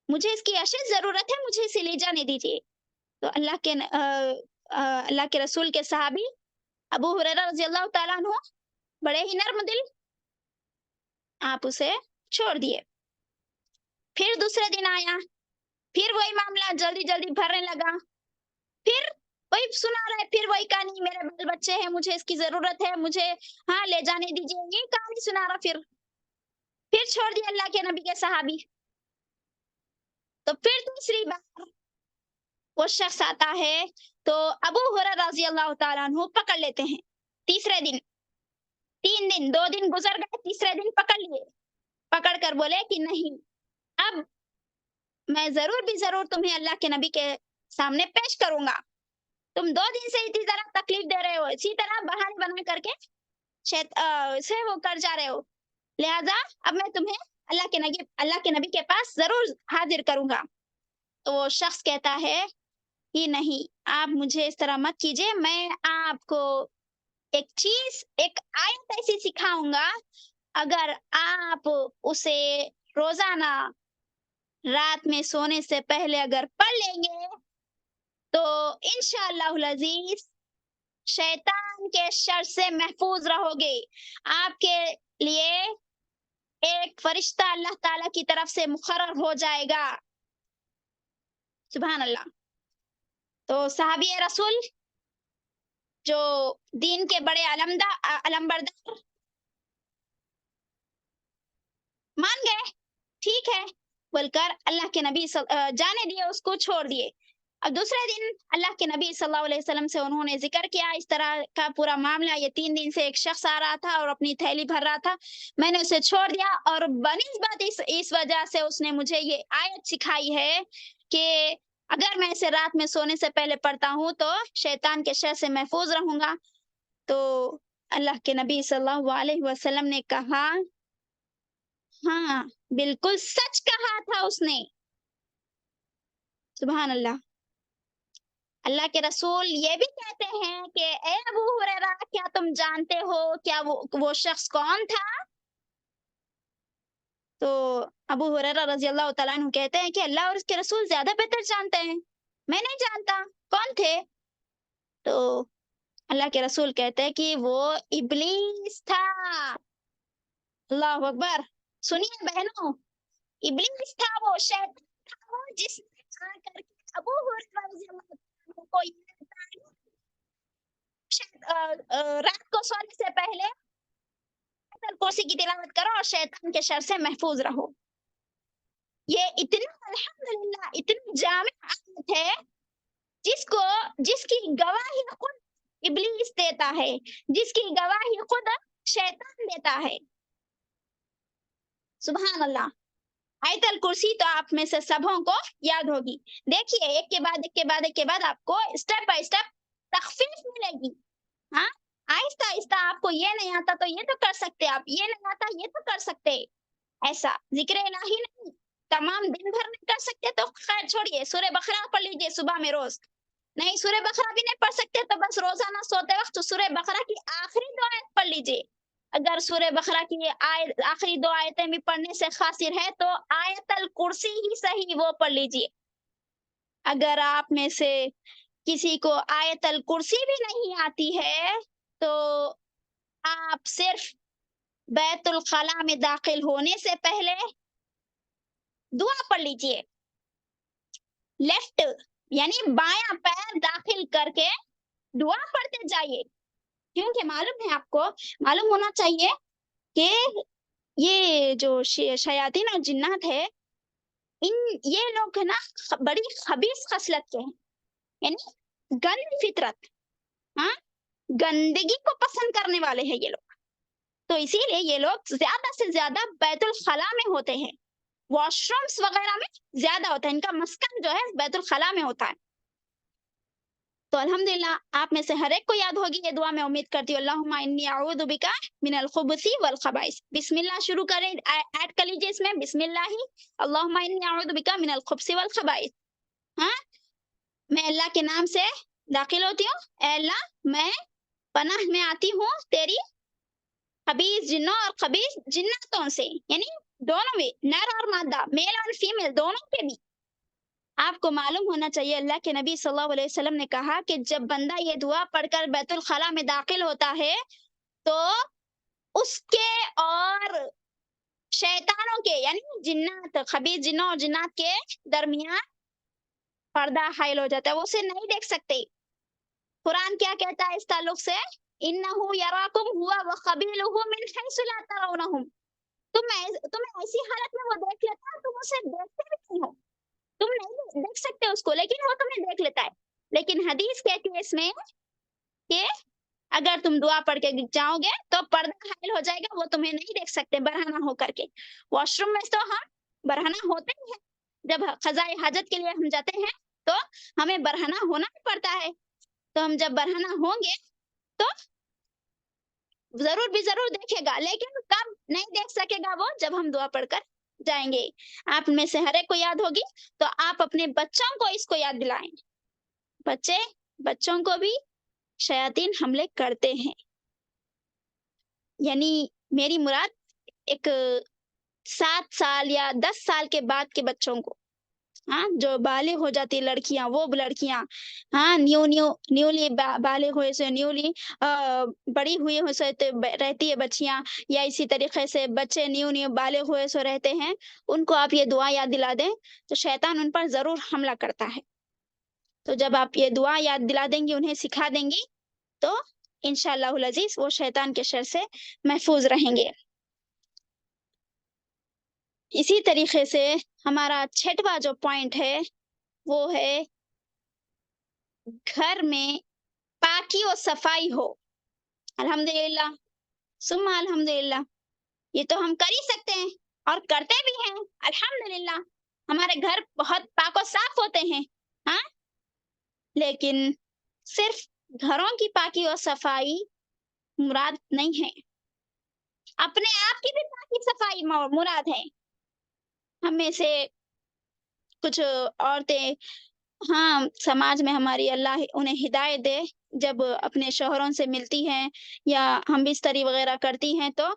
مجھے اس کی اشد ضرورت ہے, مجھے اسے لے جانے دیجیے. تو اللہ کے رسول کے صحابی ابو ہریرہ رضی اللہ تعالیٰ عنہ بڑے ہی نرم دل, آپ اسے چھوڑ دیے. پھر دوسرے دن آیا, پھر وہی معاملہ, جلدی جلدی بھرنے لگا, پھر وہی سنا رہا ہے, پھر وہی کہانی, میرے بال بچے ہیں, مجھے اس کی ضرورت ہے, مجھے ہاں لے جانے دیجیے, یہ کہانی سنا رہا. پھر چھوڑ دیا اللہ کے نبی کے صحابی. تو پھر تیسری بار وہ شخص آتا ہے تو ابو ہریرہ رضی اللہ تعالیٰ عنہ پکڑ لیتے ہیں. تیسرے دن, 3 دن 2 دن گزر گئے, تیسرے دن پکڑ لیے, پکڑ کر بولے کہ نہیں, اب میں ضرور بھی ضرور تمہیں اللہ کے نبی کے سامنے پیش کروں گا. تم 2 دن سے اسی طرح تکلیف دے رہے ہو, اسی طرح بہانے بنا کر کے سے وہ کر جا رہے ہو, لہذا اب میں تمہیں اللہ کے نبی کے پاس ضرور حاضر کروں گا. تو وہ شخص کہتا ہے کہ نہیں, آپ مجھے اس طرح مت کیجیے, میں آپ کو ایک آیت ایسی سکھاؤں گا, اگر آپ اسے روزانہ رات میں سونے سے پہلے اگر پڑھ لیں گے تو انشاءاللہ العزیز شیطان کے شر سے محفوظ رہو گے. آپ کے لیے ایک فرشتہ اللہ تعالیٰ کی طرف سے مقرر ہو جائے گا. سبحان اللہ. تو صحابی رسول جو دین کے بڑے علمبردار مان گئے، ٹھیک ہے بول کر اللہ کے نبی جانے دیے، اس کو چھوڑ دیے۔ اب دوسرے دن اللہ کے نبی صلی اللہ علیہ وسلم سے انہوں نے ذکر کیا اس طرح کا پورا معاملہ، یہ 3 دن سے ایک شخص آ رہا تھا اور اپنی تھیلی بھر رہا تھا، میں نے اسے چھوڑ دیا، اور بنسبت اس وجہ سے اس نے مجھے یہ آیت سکھائی ہے کہ اگر میں اسے رات میں سونے سے پہلے پڑھتا ہوں تو شیطان کے شر سے محفوظ رہوں گا۔ تو اللہ کے نبی صلی اللہ علیہ وسلم نے کہا ہاں بالکل سچ کہا تھا اس نے، سبحان اللہ۔ اللہ کے رسول یہ بھی کہتے ہیں کہ اے ابو ہریرہ، کیا تم جانتے ہو کیا وہ شخص کون تھا؟ تو ابو ہریرہ رضی اللہ تعالیٰ عنہ کہتے ہیں کہ اللہ اور اس کے رسول زیادہ بہتر جانتے ہیں، میں نہیں جانتا کون تھے۔ تو اللہ کے رسول کہتے ہیں کہ وہ ابلیس تھا۔ اللہ اکبر، سنیے بہنوں، ابلیس تھا، وہ شیطان تھا، وہ جس نے آ کر کے ابو ہریرہ رضی اللہ عنہ کو یہ رات کو سونے سے پہلے آیت الکرسی کی تلاوت کرو اور شیطان کے شر سے محفوظ رہو۔ یہ اتنا الحمدللہ اتنی جامع آیت ہے جس کی گواہی خود ابلیس دیتا ہے، جس کی گواہی خود شیطان دیتا ہے، سبحان اللہ۔ آیت الکرسی تو آپ میں سے سبوں کو یاد ہوگی۔ دیکھیے ایک کے بعد آپ کو اسٹیپ بائی اسٹیپ تخفیف ملے گی، ہاں آہستہ آہستہ۔ آپ کو یہ نہیں آتا تو یہ تو کر سکتے، آپ یہ نہیں آتا یہ تو کر سکتے، ایسا ذکر الہی نہیں تمام دن بھر نہیں کر سکتے تو خیر چھوڑیے، سورہ بقرہ پڑھ لیجیے صبح میں روز، نہیں سورہ بقرہ بھی نہیں پڑھ سکتے تو بس روزانہ سوتے وقت سورہ بقرہ کی آخری 2 آیت پڑھ لیجیے۔ اگر سورہ بقرہ کی آخری 2 آیتیں بھی پڑھنے سے قاصر ہے تو آیت الکرسی ہی صحیح وہ پڑھ لیجیے۔ اگر آپ میں سے کسی کو آیت الکرسی بھی نہیں آتی ہے تو آپ صرف بیت الخلاء میں داخل ہونے سے پہلے دعا پڑھ لیجیے، لیفٹ یعنی بایاں پیر داخل کر کے دعا پڑھتے جائیے، کیونکہ معلوم ہے، آپ کو معلوم ہونا چاہیے کہ یہ جو شیاطین اور جنات ہے، یہ لوگ ہے نا بڑی خبیث خصلت کے ہیں، یعنی گندی فطرت، ہاں گندگی کو پسند کرنے والے ہیں یہ لوگ، تو اسی لیے یہ لوگ زیادہ سے زیادہ بیت الخلاء میں ہوتے ہیں، واش رومس وغیرہ میں زیادہ ہوتا ہے، ان کا مسکن جو ہے بیت الخلاء میں ہوتا ہے۔ تو الحمدللہ آپ میں سے ہر ایک کو یاد ہوگی یہ دعا، میں امید کرتی ہوں۔ اللہم انی اعوذ بک من الخبث والخبائث، بسم اللہ شروع کریں، ایڈ کر لیجیے اس میں بسم اللہ، اللہم انی اعوذ بک من الخبث والخبائث، ہاں میں اللہ کے نام سے داخل ہوتی ہوں، اے اللہ میں پناہ میں آتی ہوں تیری خبیث جنوں اور خبیث جناتوں سے، یعنی دونوں بھی، نر اور مادہ، میل اور فیمیل دونوں کے بھی۔ آپ کو معلوم ہونا چاہیے اللہ کے نبی صلی اللہ علیہ وسلم نے کہا کہ جب بندہ یہ دعا پڑھ کر بیت الخلاء میں داخل ہوتا ہے تو اس کے اور شیطانوں کے یعنی جنات، خبیث جنوں اور جنات کے درمیان پردہ حائل ہو جاتا ہے، وہ اسے نہیں دیکھ سکتے۔ قرآن کیا کہتا ہے اس تعلق سے؟ انہ یراکم ہوا وقبیلہ من حیث لا ترونہم، تمہیں ایسی حالت میں وہ دیکھ لیتا ہے، تم اسے دیکھتے بھی نہیں ہو، تم نہیں دیکھ سکتے اس کو، لیکن وہ تمہیں دیکھ لیتا ہے۔ لیکن حدیث کہتی ہے اس میں کہ اگر تم دعا پڑھ کے جاؤ گے تو پردہ حائل ہو جائے گا، وہ تمہیں نہیں دیکھ سکتے برہنہ ہو کر کے۔ واش روم میں تو ہم برہنہ ہوتے ہی ہیں، جب قضائے حاجت کے لیے ہم جاتے ہیں تو ہمیں برہنہ ہونا بھی پڑتا ہے، تو ہم جب برہنہ ہوں گے تو ضرور بھی ضرور دیکھے گا، لیکن کب نہیں دیکھ سکے گا وہ؟ جب ہم دعا پڑھ کر جائیں گے۔ آپ میں سے ہر ایک کو یاد ہوگی، تو آپ اپنے بچوں کو اس کو یاد دلائیں، بچوں کو بھی شیاطین حملے کرتے ہیں، یعنی میری مراد ایک 7 سال یا 10 سال کے بعد کے بچوں کو، ہاں جو بالغ ہو جاتی لڑکیاں، وہ لڑکیاں، ہاں نیولی بالغ ہوئے سے، نیولی بڑی ہوئی ہوئے سے رہتی ہے بچیاں، یا اسی طریقے سے بچے نیو بالغ ہوئے سے رہتے ہیں، ان کو آپ یہ دعا یاد دلا دیں تو شیطان ان پر ضرور حملہ کرتا ہے۔ تو جب آپ یہ دعا یاد دلا دیں گی، انہیں سکھا دیں گی، تو انشاءاللہ العزیز وہ شیطان کے شر سے محفوظ رہیں گے۔ اسی طریقے سے ہمارا 6واں جو پوائنٹ ہے وہ ہے گھر میں پاکی و صفائی ہو۔ الحمدللہ ثم الحمدللہ، یہ تو ہم کر ہی سکتے ہیں اور کرتے بھی ہیں الحمدللہ، ہمارے گھر بہت پاک و صاف ہوتے ہیں، ہاں، لیکن صرف گھروں کی پاکی و صفائی مراد نہیں ہے، اپنے آپ کی بھی پاکی صفائی مراد ہے۔ ہم میں سے کچھ عورتیں، ہاں، سماج میں ہماری اللہ انہیں ہدایت دے، جب اپنے شوہروں سے ملتی ہیں یا ہم بستری وغیرہ کرتی ہیں تو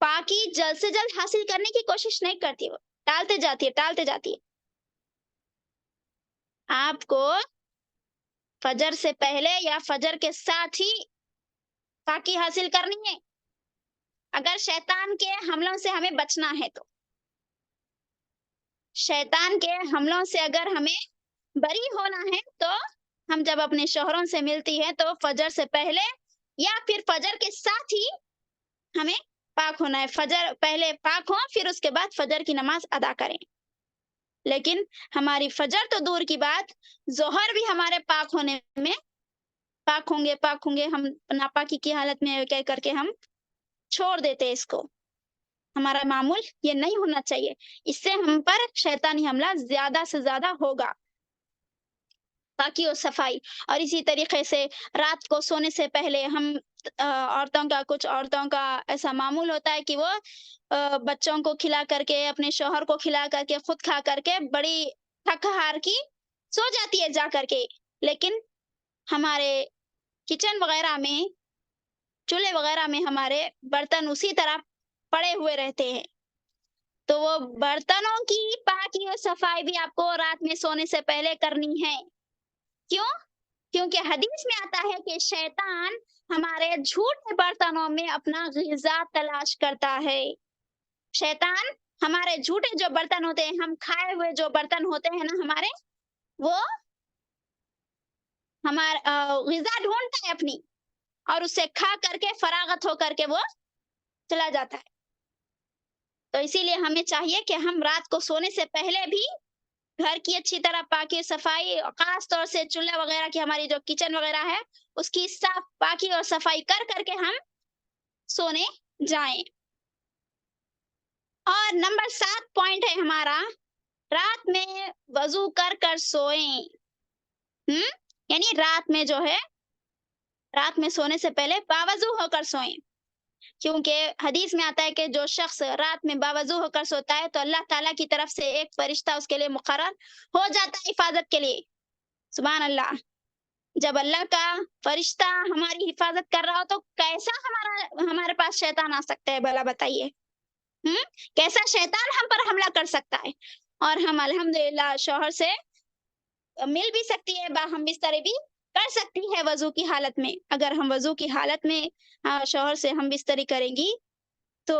پاکی جلد سے جلد حاصل کرنے کی کوشش نہیں کرتی، وہ ٹالتے جاتی ہے۔ آپ کو فجر سے پہلے یا فجر کے ساتھ ہی پاکی حاصل کرنی ہے، اگر شیطان کے حملوں سے ہمیں بچنا ہے تو۔ شیطان کے حملوں سے اگر ہمیں بری ہونا ہے تو ہم جب اپنے شوہروں سے ملتی ہے تو فجر سے پہلے یا پھر فجر کے ساتھ ہی ہمیں پاک ہونا ہے۔ فجر پہلے پاک ہوں، پھر اس کے بعد فجر کی نماز ادا کریں۔ لیکن ہماری فجر تو دور کی بات، ظہر بھی ہمارے پاک ہونے میں پاک ہوں گے، ہم ناپاکی کی حالت میں کہہ کر کے ہم چھوڑ دیتے اس کو۔ ہمارا معمول یہ نہیں ہونا چاہیے، اس سے ہم پر شیطانی حملہ زیادہ سے زیادہ ہوگا۔ پاکی و صفائی، اور اسی طریقے سے رات کو سونے سے پہلے ہم کچھ عورتوں کا ایسا معمول ہوتا ہے کہ وہ بچوں کو کھلا کر کے، اپنے شوہر کو کھلا کر کے، خود کھا کر کے بڑی تھک ہار کی سو جاتی ہے جا کر کے، لیکن ہمارے کچن وغیرہ میں، چولہے وغیرہ میں ہمارے برتن اسی طرح پڑے ہوئے رہتے ہیں، تو وہ برتنوں کی پاکی و صفائی بھی آپ کو رات میں سونے سے پہلے کرنی ہے۔ کیوں؟ کیونکہ حدیث میں آتا ہے کہ شیطان ہمارے جھوٹے برتنوں میں اپنا غذا تلاش کرتا ہے۔ شیطان ہمارے جھوٹے جو برتن ہوتے ہیں، ہم کھائے ہوئے جو برتن ہوتے ہیں نا ہمارے، وہ ہمارا غذا ڈھونڈتا ہے اپنی، اور اسے کھا کر کے فراغت ہو کر کے وہ چلا جاتا ہے۔ تو اسی لیے ہمیں چاہیے کہ ہم رات کو سونے سے پہلے بھی گھر کی اچھی طرح پاکی صفائی، خاص طور سے چولہا وغیرہ کی، ہماری جو کچن وغیرہ ہے اس کی صاف پاکی اور صفائی کر کر کے ہم سونے جائیں۔ اور نمبر 7 پوائنٹ ہے ہمارا، رات میں وضو کر کر سوئیں۔ یعنی رات میں جو ہے، رات میں سونے سے پہلے باوضو ہو کر سوئیں، کیونکہ حدیث میں آتا ہے کہ جو شخص رات میں باوضو ہو کر سوتا ہے تو اللہ تعالیٰ کی طرف سے ایک فرشتہ اس کے لیے مقرر ہو جاتا ہے حفاظت کے لیے۔ سبحان اللہ، جب اللہ کا فرشتہ ہماری حفاظت کر رہا ہو تو کیسا ہمارے پاس شیطان آ سکتا ہے، بھلا بتائیے، کیسا شیطان ہم پر حملہ کر سکتا ہے؟ اور ہم الحمدللہ شوہر سے مل بھی سکتی ہے، باہم بستری بھی کر سکتی ہے وضو کی حالت میں۔ اگر ہم وضو کی حالت میں شوہر سے ہم بستری کریں گی تو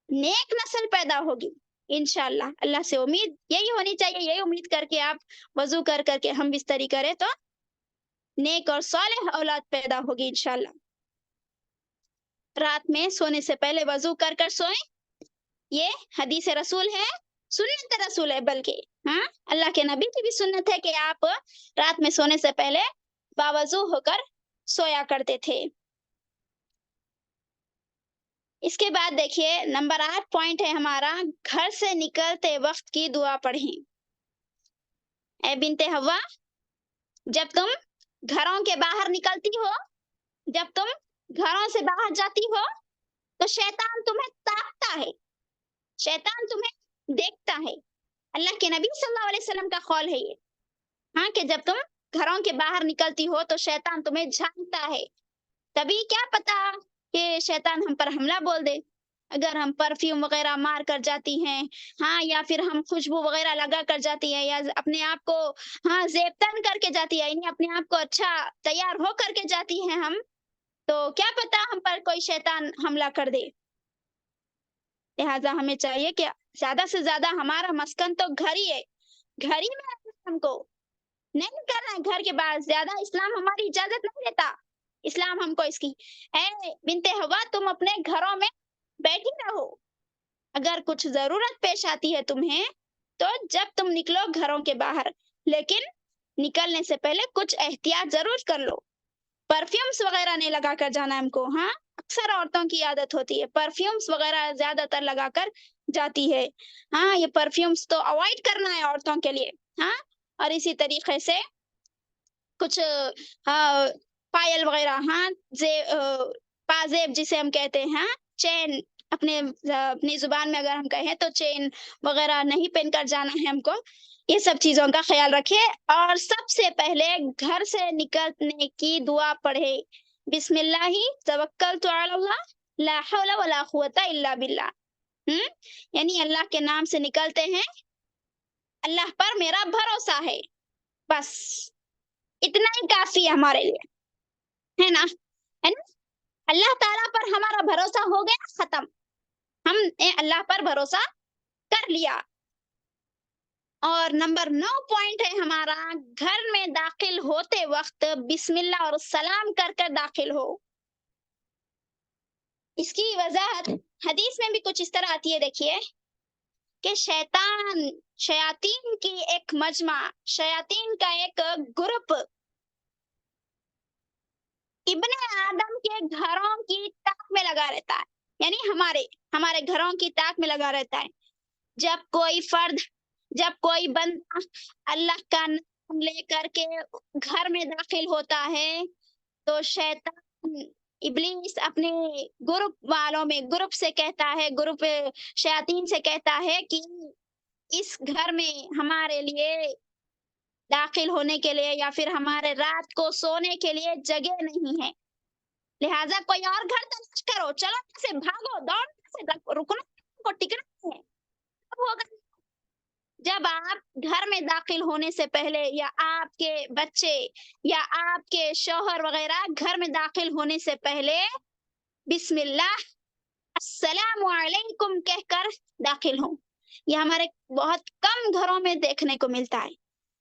نیک نسل پیدا ہوگی انشاءاللہ۔ اللہ سے امید یہی ہونی چاہیے، یہی امید کر کے آپ وضو کر کر کے ہم بستری کریں تو نیک اور صالح اولاد پیدا ہوگی انشاءاللہ۔ رات میں سونے سے پہلے وضو کر کر سوئیں، یہ حدیث رسول ہے، سنت رسول ہے، بلکہ اللہ کے نبی کی بھی سنت ہے کہ آپ رات میں سونے سے پہلے باوضو ہو کر سویا کرتے تھے۔ اس کے بعد دیکھیے نمبر 8 پوائنٹ ہے ہمارا، گھر سے نکلتے وقت کی دعا پڑھیں۔ اے بنت حوا، جب تم گھروں کے باہر نکلتی ہو، جب تم گھروں سے باہر جاتی ہو تو شیطان تمہیں تاکتا ہے، شیطان تمہیں دیکھتا ہے۔ اللہ کے نبی صلی اللہ علیہ وسلم کا قول ہے یہ، کہ جب تم گھروں کے باہر نکلتی ہو تو شیطان تمہیں جھانکتا ہے۔ تبھی کیا پتا کہ شیطان ہم پر حملہ بول دے، اگر ہم پرفیوم وغیرہ مار کر جاتی ہیں، یا پھر ہم خوشبو وغیرہ لگا کر جاتی ہیں، یا اپنے آپ کو زیب تن کر کے جاتی ہے، یعنی اپنے آپ کو اچھا تیار ہو کر کے جاتی ہیں ہم، تو کیا پتا ہم پر کوئی شیطان حملہ کر دے۔ لہٰذا ہمیں چاہیے کہ زیادہ سے زیادہ ہمارا مسکن تو گھر ہی ہے، گھر ہی میں ہم کو نہیں نکلنا ہے گھر کے باہر، زیادہ اسلام ہماری اجازت نہیں دیتا، اسلام ہم کو اس کی اے بنت ہوا تم اپنے گھروں میں بیٹھی رہو، اگر کچھ ضرورت پیش آتی ہے تمہیں تو جب تم نکلو گھروں کے باہر، لیکن نکلنے سے پہلے کچھ احتیاط ضرور کر لو، پرفیومز وغیرہ نہیں لگا کر جانا ہم کو، ہاں اکثر عورتوں کی عادت ہوتی ہے پرفیومز وغیرہ زیادہ تر لگا کر جاتی ہے، ہاں یہ پرفیومز تو اوائڈ کرنا ہے عورتوں کے لیے، ہاں اور اسی طریقے سے کچھ پائل وغیرہ، ہاں پازیب جسے ہم کہتے ہیں، ہاں چین اپنی زبان میں اگر ہم کہیں تو چین وغیرہ نہیں پہن کر جانا ہے ہم کو، یہ سب چیزوں کا خیال رکھے، اور سب سے پہلے گھر سے نکلنے کی دعا پڑھے، بسم اللہ توکلت علی اللہ لا حول ولا قوت الا باللہ، یعنی اللہ کے نام سے نکلتے ہیں، اللہ پر میرا بھروسہ ہے، بس اتنا ہی کافی ہے ہمارے لیے، ہے نا، اللہ تعالیٰ پر ہمارا بھروسہ ہو گیا، ختم، ہم نے اللہ پر بھروسہ کر لیا۔ اور نمبر 9 پوائنٹ ہے ہمارا، گھر میں داخل ہوتے وقت بسم اللہ اور سلام کر کر داخل ہو۔ اس کی وضاحت حدیث میں بھی کچھ اس طرح آتی ہے، دیکھیے کہ شیاطین کی ایک مجمع، شیاطین کا ایک گروپ ابن آدم کے گھروں کی تاک میں لگا رہتا ہے، یعنی ہمارے گھروں کی تاک میں لگا رہتا ہے، جب کوئی بندہ اللہ کا نام لے کر کے گھر میں داخل ہوتا ہے تو شیطان ابلیس اپنے گروپ سے کہتا ہے، گروپ شیاطین سے کہتا ہے کہ اس گھر میں ہمارے لیے داخل ہونے کے لیے یا پھر ہمارے رات کو سونے کے لیے جگہ نہیں ہے، لہٰذا کوئی اور گھر تلاش کرو، چلو سے بھاگو، دوڑ سے رکنا کو ٹکنا نہیں ہے۔ ہوگا جب آپ گھر میں داخل ہونے سے پہلے یا آپ کے بچے یا آپ کے شوہر وغیرہ گھر میں داخل ہونے سے پہلے بسم اللہ السلام علیکم کہہ کر داخل ہوں، یہ ہمارے بہت کم گھروں میں دیکھنے کو ملتا ہے،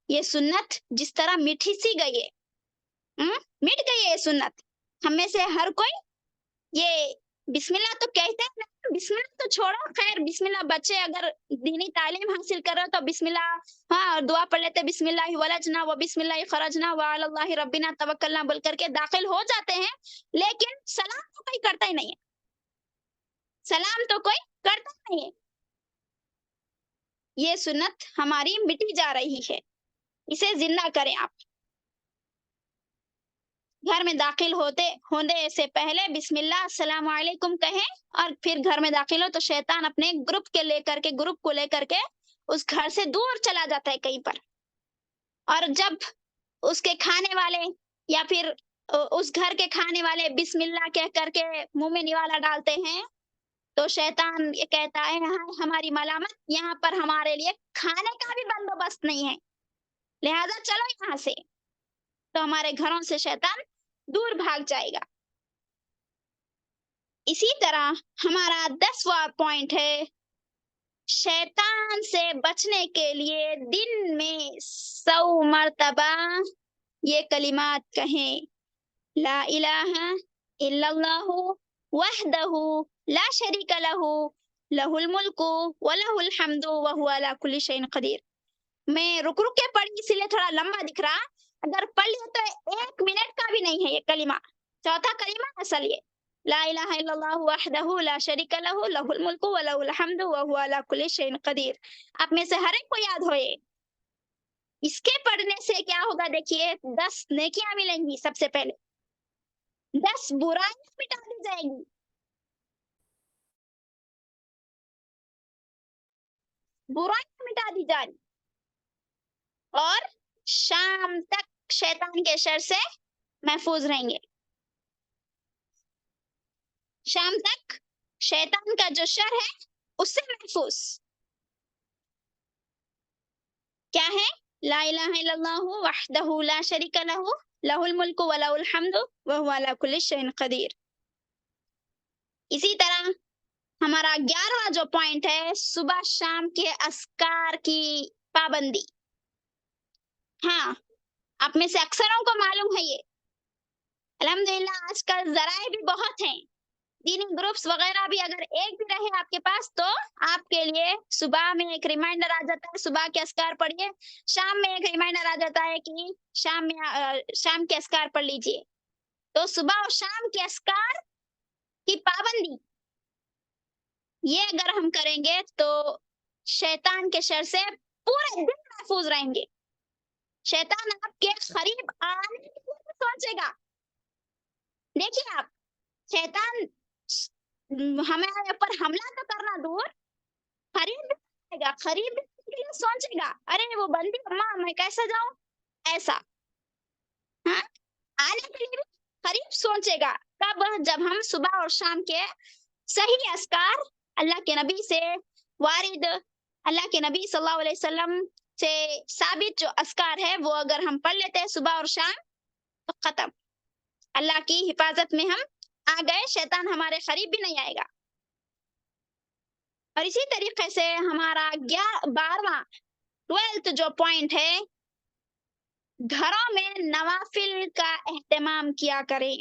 یہ سنت جس طرح میٹھی سی گئی ہے، مٹ گئی ہے یہ سنت، ہم میں سے ہر کوئی یہ بسم اللہ تو کہتے ہیں، بسم اللہ تو چھوڑو، خیر بسم اللہ بچے اگر دینی تعلیم حاصل کر رہے تو بسم اللہ، ہاں دعا پڑھ لیتے، بسم اللہ ولجنا و بسم اللہ خرجنا وعلی اللہ ربنا توکلنا بول کر کے داخل ہو جاتے ہیں، لیکن سلام تو کوئی کرتا ہی نہیں ہے، سلام تو کوئی کرتا نہیں ہے، یہ سنت ہماری مٹی جا رہی ہے، اسے زندہ کریں آپ، گھر میں داخل ہونے سے پہلے بسم اللہ السلام علیکم کہیں، اور پھر گھر میں داخل ہو تو شیطان اپنے گروپ کو لے کر کے اس گھر سے دور چلا جاتا ہے کہیں پر، اور جب اس کے کھانے والے یا پھر اس گھر کے کھانے والے بسم اللہ کہہ کر کے منہ میں نوالا ڈالتے ہیں تو شیطان یہ کہتا ہے ہماری ملامت، یہاں پر ہمارے لیے کھانے کا بھی بندوبست نہیں ہے، لہذا چلو یہاں سے، تو ہمارے گھروں سے شیطان دور بھاگ جائے گا۔ اسی طرح ہمارا 10واں پوائنٹ ہے، شیطان سے بچنے کے لیے دن میں 100 مرتبہ یہ کلمات کہیں، لا الہ الا اللہ وحدہ لا شریک لہ لہ الملک ولہ الحمد وہو علی کل شیء قدیر۔ میں رک کے پڑھی اسی لیے تھوڑا لمبا دکھ رہا، اگر پڑھ لیا تو 1 منٹ کا بھی نہیں ہے یہ کلمہ، چوتھا کلمہ اصل یہ لا الہ الا اللہ وحدہ لا شریک لہ لہ الملک ولہ الحمد وہو علی کل شیء قدیر، آپ میں سے ہر ایک کو یاد ہوئے، اس کے پڑھنے سے کیا ہوگا، دیکھیے 10 نیکیاں ملیں گی، سب سے پہلے 10 برائیاں مٹا دی جائیں گی، برائیاں مٹا دی جائیں گی، اور شام تک شیطان کے شر سے محفوظ رہیں گے، شام تک شیطان کا جو شر ہے اس سے محفوظ کیا ہے، لا الہ الا اللہ وحدہ لا شریک لہ لہ الملک ولہ الحمد وہو علی کل شیء قدیر۔ اسی طرح ہمارا 11واں جو پوائنٹ ہے، صبح شام کے اذکار کی پابندی، ہاں آپ میں سے اکثروں کو معلوم ہے یہ. الحمدللہ آج کل ذرائع بھی بہت ہیں، دینی گروپس وغیرہ بھی، اگر ایک بھی رہے آپ کے پاس تو آپ کے لیے صبح میں ایک ریمائنڈر آ جاتا ہے صبح کے اذکار پڑھیے، شام میں ایک ریمائنڈر آ جاتا ہے کہ شام کے اذکار پڑھ لیجئے. تو صبح اور شام کے اذکار کی پابندی یہ اگر ہم کریں گے تو شیطان کے شر سے پورے دن محفوظ رہیں گے. شیطان آپ کے قریب آنے کی سوچے گا. دیکھیے آپ، شیطان ہمارے اوپر حملہ تو کرنا دور، قریب آئے گا، قریب کے لیے سوچے گا ارے وہ بندی اماں میں کیسے جاؤں، ایسا ہاں آنے کے لیے بھی قریب سوچے گا. کب؟ جب ہم صبح اور شام کے صحیح اذکار اللہ کے نبی سے وارد، اللہ کے نبی صلی اللہ علیہ وسلم سے ثابت جو اذکار ہے وہ اگر ہم پڑھ لیتے ہیں صبح اور شام تو ختم، اللہ کی حفاظت میں ہم آ گئے، شیطان ہمارے قریب بھی نہیں آئے گا. اور اسی طریقے سے ہمارا 12واں 12th جو پوائنٹ ہے، گھروں میں نوافل کا اہتمام کیا کریں.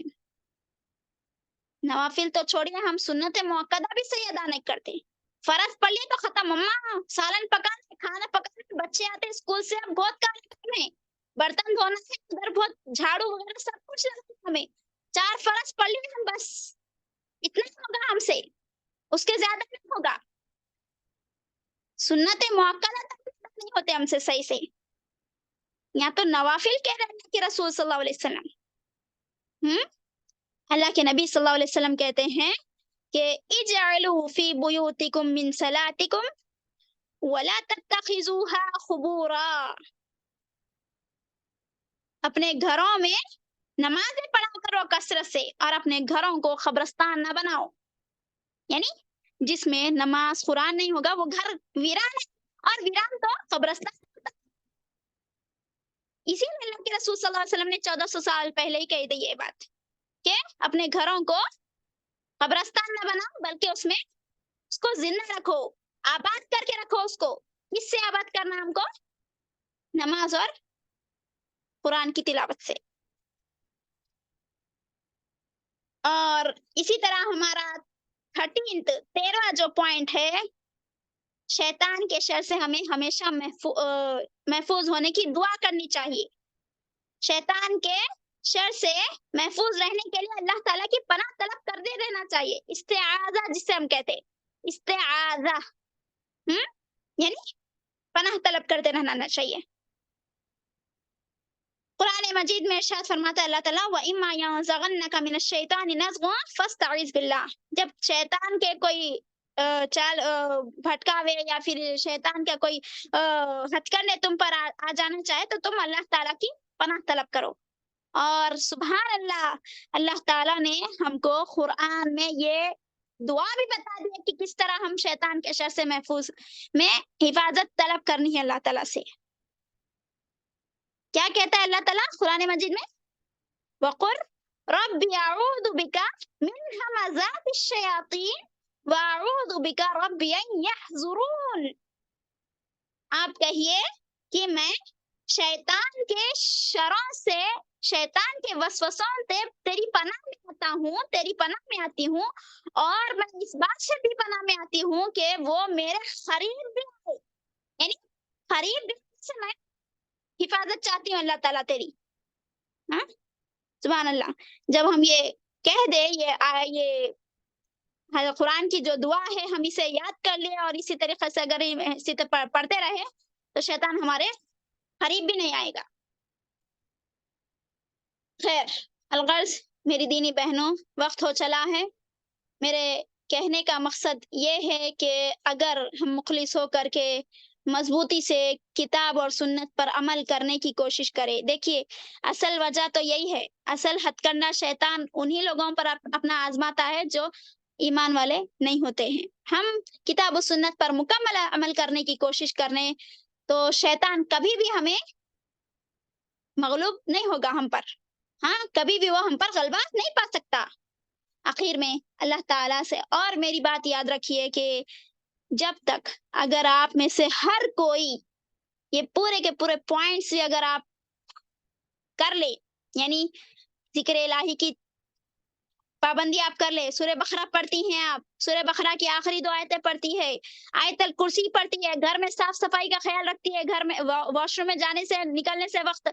نوافل تو چھوڑیے، ہم سنت موقدہ بھی صحیح ادا نہیں کرتے. فرض پڑھ لیے تو ختم، مما سالن پکانے، کھانا پکانے، بچے آتے اسکول سے، اب بہت کام ہے، برتن دھونا ہے، ادھر بہت جھاڑو وغیرہ سب کچھ لگتا ہے ہمیں. 4 فرض پڑھ لیے ہم، بس اتنا ہی ہوگا ہم سے، اس کے زیادہ نہیں ہوگا. سنت موقدہ تک نہیں ہوتے ہم سے صحیح سے. یا تو نوافل کہہ رہے ہیں کہ رسول صلی اللہ علیہ وسلم، اللہ کے نبی صلی اللہ علیہ وسلم کہتے ہیں کہ اجعلوا فی بیوتکم من صلاتکم ولا تتخذوها خبورا. اپنے گھروں میں نمازیں پڑھا کرو کثرت سے، اور اپنے گھروں کو قبرستان نہ بناؤ. یعنی جس میں نماز قرآن نہیں ہوگا وہ گھر ویران ہے، اور ویران تو قبرستان. اسی لیے اللہ کے رسول صلی اللہ علیہ وسلم نے 1400 سال پہلے ہی کہی تھی یہ بات کہ اپنے گھروں کو قبرستان نہ بناؤ، بلکہ اس میں اس کو زندہ رکھو، آباد کر کے رکھو. اس کو کس سے آباد کرنا؟ ہم کو نماز اور قرآن کی تلاوت سے. اور اسی طرح ہمارا 13واں جو پوائنٹ ہے، شیطان کے شر سے ہمیں ہمیشہ محفوظ ہونے کی دعا کرنی چاہیے. شیطان کے شر سے محفوظ رہنے کے لیے اللہ تعالیٰ کی پناہ طلب کرتے رہنا چاہیے. استعاذہ جسے ہم کہتے ہیں، استعاذہ یعنی پناہ طلب کرتے رہنا چاہیے. قرآن مجید میں ارشاد فرماتا ہے اللہ تعالیٰ وَإِمَّا يَنزَغَنَّكَ مِنَ الشَّيْطَانِ نَزْغٌ فَاسْتَعِذْ بِاللَّهِ. جب شیطان کے کوئی چال بھٹکاوے یا پھر شیطان کا کوئی ہتھ تم پر آ جانا چاہے تو تم اللہ تعالیٰ کی پناہ طلب کرو. اور سبحان اللہ، اللہ تعالیٰ نے ہم کو قرآن میں یہ دعا بھی بتا دی کہ کس طرح ہم شیطان کے شر سے محفوظ میں حفاظت طلب کرنی ہے اللہ تعالیٰ سے. کیا کہتا ہے اللہ تعالیٰ قرآن مجید میں؟ وَقُلْ رَبِّ أَعُوذُ بِكَ مِنْ ہَمَزَاتِ الشَّيَاطِينِ وَأَعُوذُ بِكَ رَبِّ أَنْ يَحْضُرُونِ. آپ کہیے کہ میں شیطان کے شروں سے، شیطان کے وسوسوں سے تیری پناہ میں آتا ہوں، تیری پناہ میں آتی ہوں، اور میں اس بات سے بھی پناہ میں آتی ہوں کہ وہ میرے قریب بھی ہو. یعنی قریب بھی سے میں حفاظت چاہتی ہوں اللہ تعالیٰ تیری. سبحان اللہ. جب ہم یہ کہہ دے، یہ قرآن کی جو دعا ہے ہم اسے یاد کر لیں اور اسی طریقے سے اگر اسی پڑھتے رہے تو شیطان ہمارے قریب بھی نہیں آئے گا. خیر الغرض میری دینی بہنوں، وقت ہو چلا ہے. میرے کہنے کا مقصد یہ ہے کہ اگر ہم مخلص ہو کر کے مضبوطی سے کتاب اور سنت پر عمل کرنے کی کوشش کرے. دیکھیے اصل وجہ تو یہی ہے، اصل ہتھ کنڈا شیطان انہی لوگوں پر اپنا آزماتا ہے جو ایمان والے نہیں ہوتے ہیں. ہم کتاب و سنت پر مکمل عمل کرنے کی کوشش کرنے تو شیطان کبھی بھی ہمیں مغلوب نہیں ہوگا ہم پر. کبھی بھی وہ ہم پر غلبہ نہیں پا سکتا. آخر میں اللہ تعالیٰ سے اور میری بات یاد رکھیے کہ جب تک اگر آپ میں سے ہر کوئی یہ پورے کے پورے پوائنٹس اگر آپ کر لے، یعنی ذکر الہی کی پابندی آپ کر لے. سورہ بقرہ پڑھتی ہیں آپ، سورہ بقرہ کی آخری 2 آیتیں پڑھتی ہے، آیت الکرسی پڑھتی ہے، گھر میں صاف صفائی کا خیال رکھتی ہے، گھر میں واش روم میں جانے سے نکلنے سے وقت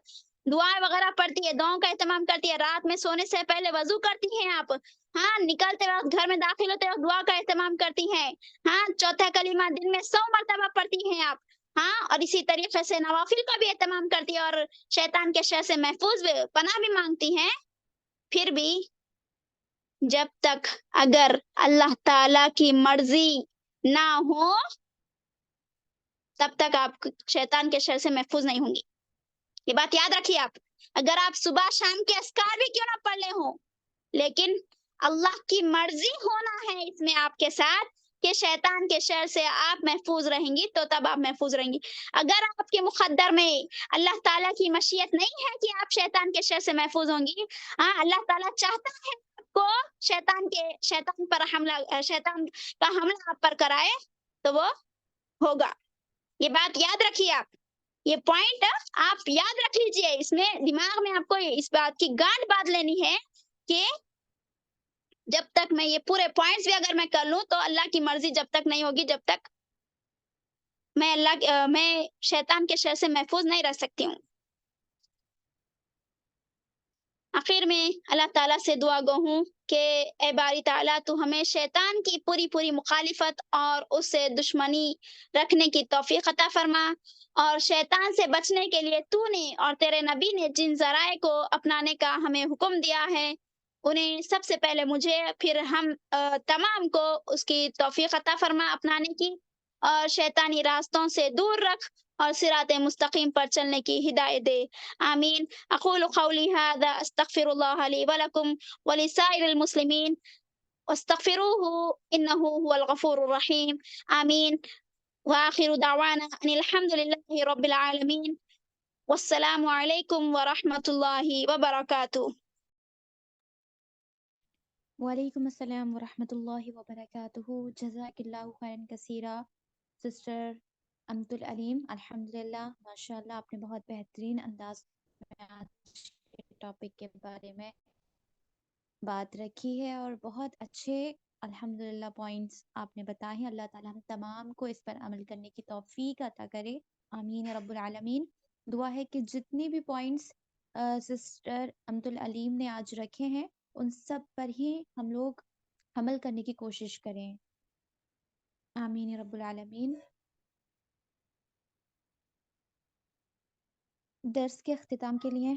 دعائیں وغیرہ پڑھتی ہے، دعاؤں کا اہتمام کرتی ہے، رات میں سونے سے پہلے وضو کرتی ہیں آپ، ہاں نکلتے وقت گھر میں داخل ہوتے وقت دعا کا اہتمام کرتی ہیں، ہاں چوتھا کلمہ دن میں 100 مرتبہ پڑھتی ہیں آپ، ہاں اور اسی طریقے سے نوافل کا بھی اہتمام کرتی ہے اور شیطان کے شر سے محفوظ پناہ بھی مانگتی ہیں. پھر بھی جب تک اگر اللہ تعالی کی مرضی نہ ہو تب تک آپ شیطان کے شر سے محفوظ نہیں ہوں گی. یہ بات یاد رکھیے آپ. اگر آپ صبح شام کے اذکار بھی کیوں نہ پڑھ لے ہوں لیکن اللہ کی مرضی ہونا ہے اس میں آپ کے ساتھ کہ شیطان کے شر سے آپ محفوظ رہیں گی تو تب آپ محفوظ رہیں گی. اگر آپ کے مقدر میں اللہ تعالیٰ کی مشیت نہیں ہے کہ آپ شیطان کے شر سے محفوظ ہوں گی، ہاں اللہ تعالیٰ چاہتا ہے آپ کو شیطان پر حملہ، شیطان کا حملہ آپ پر کرائے تو وہ ہوگا. یہ بات یاد رکھیے آپ، یہ پوائنٹ آپ یاد رکھ لیجئے. اس میں دماغ میں آپ کو اس بات کی گانٹھ باندھ لینی ہے کہ جب تک میں یہ پورے پوائنٹس بھی اگر میں کر لوں تو اللہ کی مرضی جب تک نہیں ہوگی جب تک میں شیطان کے شر سے محفوظ نہیں رہ سکتی ہوں. آخر میں اللہ تعالیٰ سے دعا گو ہوں کہ اے باری تعالیٰ تو ہمیں شیطان کی پوری مخالفت اور اس سے دشمنی رکھنے کی توفیق عطا فرما، اور شیطان سے بچنے کے لیے تو نے اور تیرے نبی نے جن ذرائع کو اپنانے کا ہمیں حکم دیا ہے انہیں سب سے پہلے مجھے پھر ہم تمام کو اس کی توفیق عطا فرما اپنانے کی، اور شیطانی راستوں سے دور رکھ اور صراط مستقیم پر چلنے کی ہدایت دے. آمین. اقول قولی هذا استغفر الله لي ولكم ولسائر المسلمين واستغفروه انه هو الغفور الرحيم. آمين. واخر دعوانا ان الحمد لله رب العالمين والسلام عليكم ورحمة الله وبركاته. وعلیکم السلام ورحمۃ اللہ وبرکاتہ. جزاک اللہ خیرن کثیرہ سسٹر امت العلیم. الحمدللہ ماشاء اللہ آپ نے بہت بہترین انداز میں آج کے ٹاپک کے بارے میں بات رکھی ہے اور بہت اچھے الحمدللہ پوائنٹس آپ نے بتائے ہیں. اللہ تعالیٰ ہم تمام کو اس پر عمل کرنے کی توفیق عطا کرے. آمین رب العالمین. دعا ہے کہ جتنی بھی پوائنٹس سسٹر امت العلیم نے آج رکھے ہیں ان سب پر ہی ہم لوگ عمل کرنے کی کوشش کریں. آمین رب العالمین. درس کے اختتام کے لیے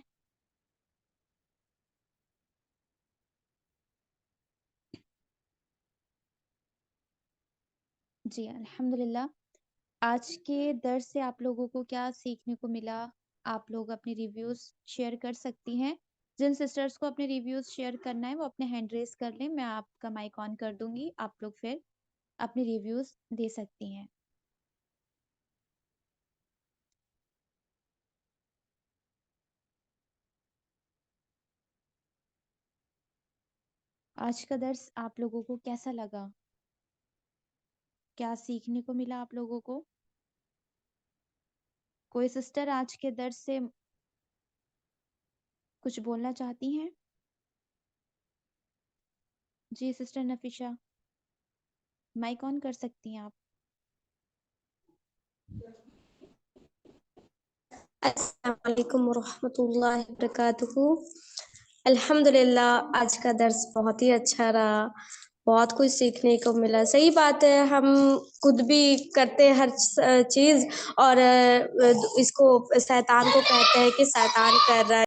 جی الحمدللہ آج کے درس سے آپ لوگوں کو کیا سیکھنے کو ملا؟ آپ لوگ اپنے ریویوز شیئر کر سکتی ہیں. جن سسٹرز کو اپنے ریویوز شیئر کرنا ہے وہ اپنے ہینڈ ریز کر لیں، میں آپ کا مائک آن کر دوں گی، آپ لوگ پھر اپنے ریویوز دے سکتی ہیں. آج کا درس آپ لوگوں کو کیسا لگا؟ کیا سیکھنے کو ملا آپ لوگوں کو؟ کوئی سسٹر آج کے درس سے کچھ بولنا چاہتی ہیں؟ جی سسٹر نفیشہ مائک آن کر سکتی ہیں آپ. السلام علیکم ورحمۃ اللہ وبرکاتہ. الحمدللہ آج کا درس بہت ہی اچھا رہا، بہت کچھ سیکھنے کو ملا. صحیح بات ہے، ہم خود بھی کرتے ہیں ہر چیز اور اس کو شیطان کو کہتے ہیں کہ شیطان کر رہا ہے.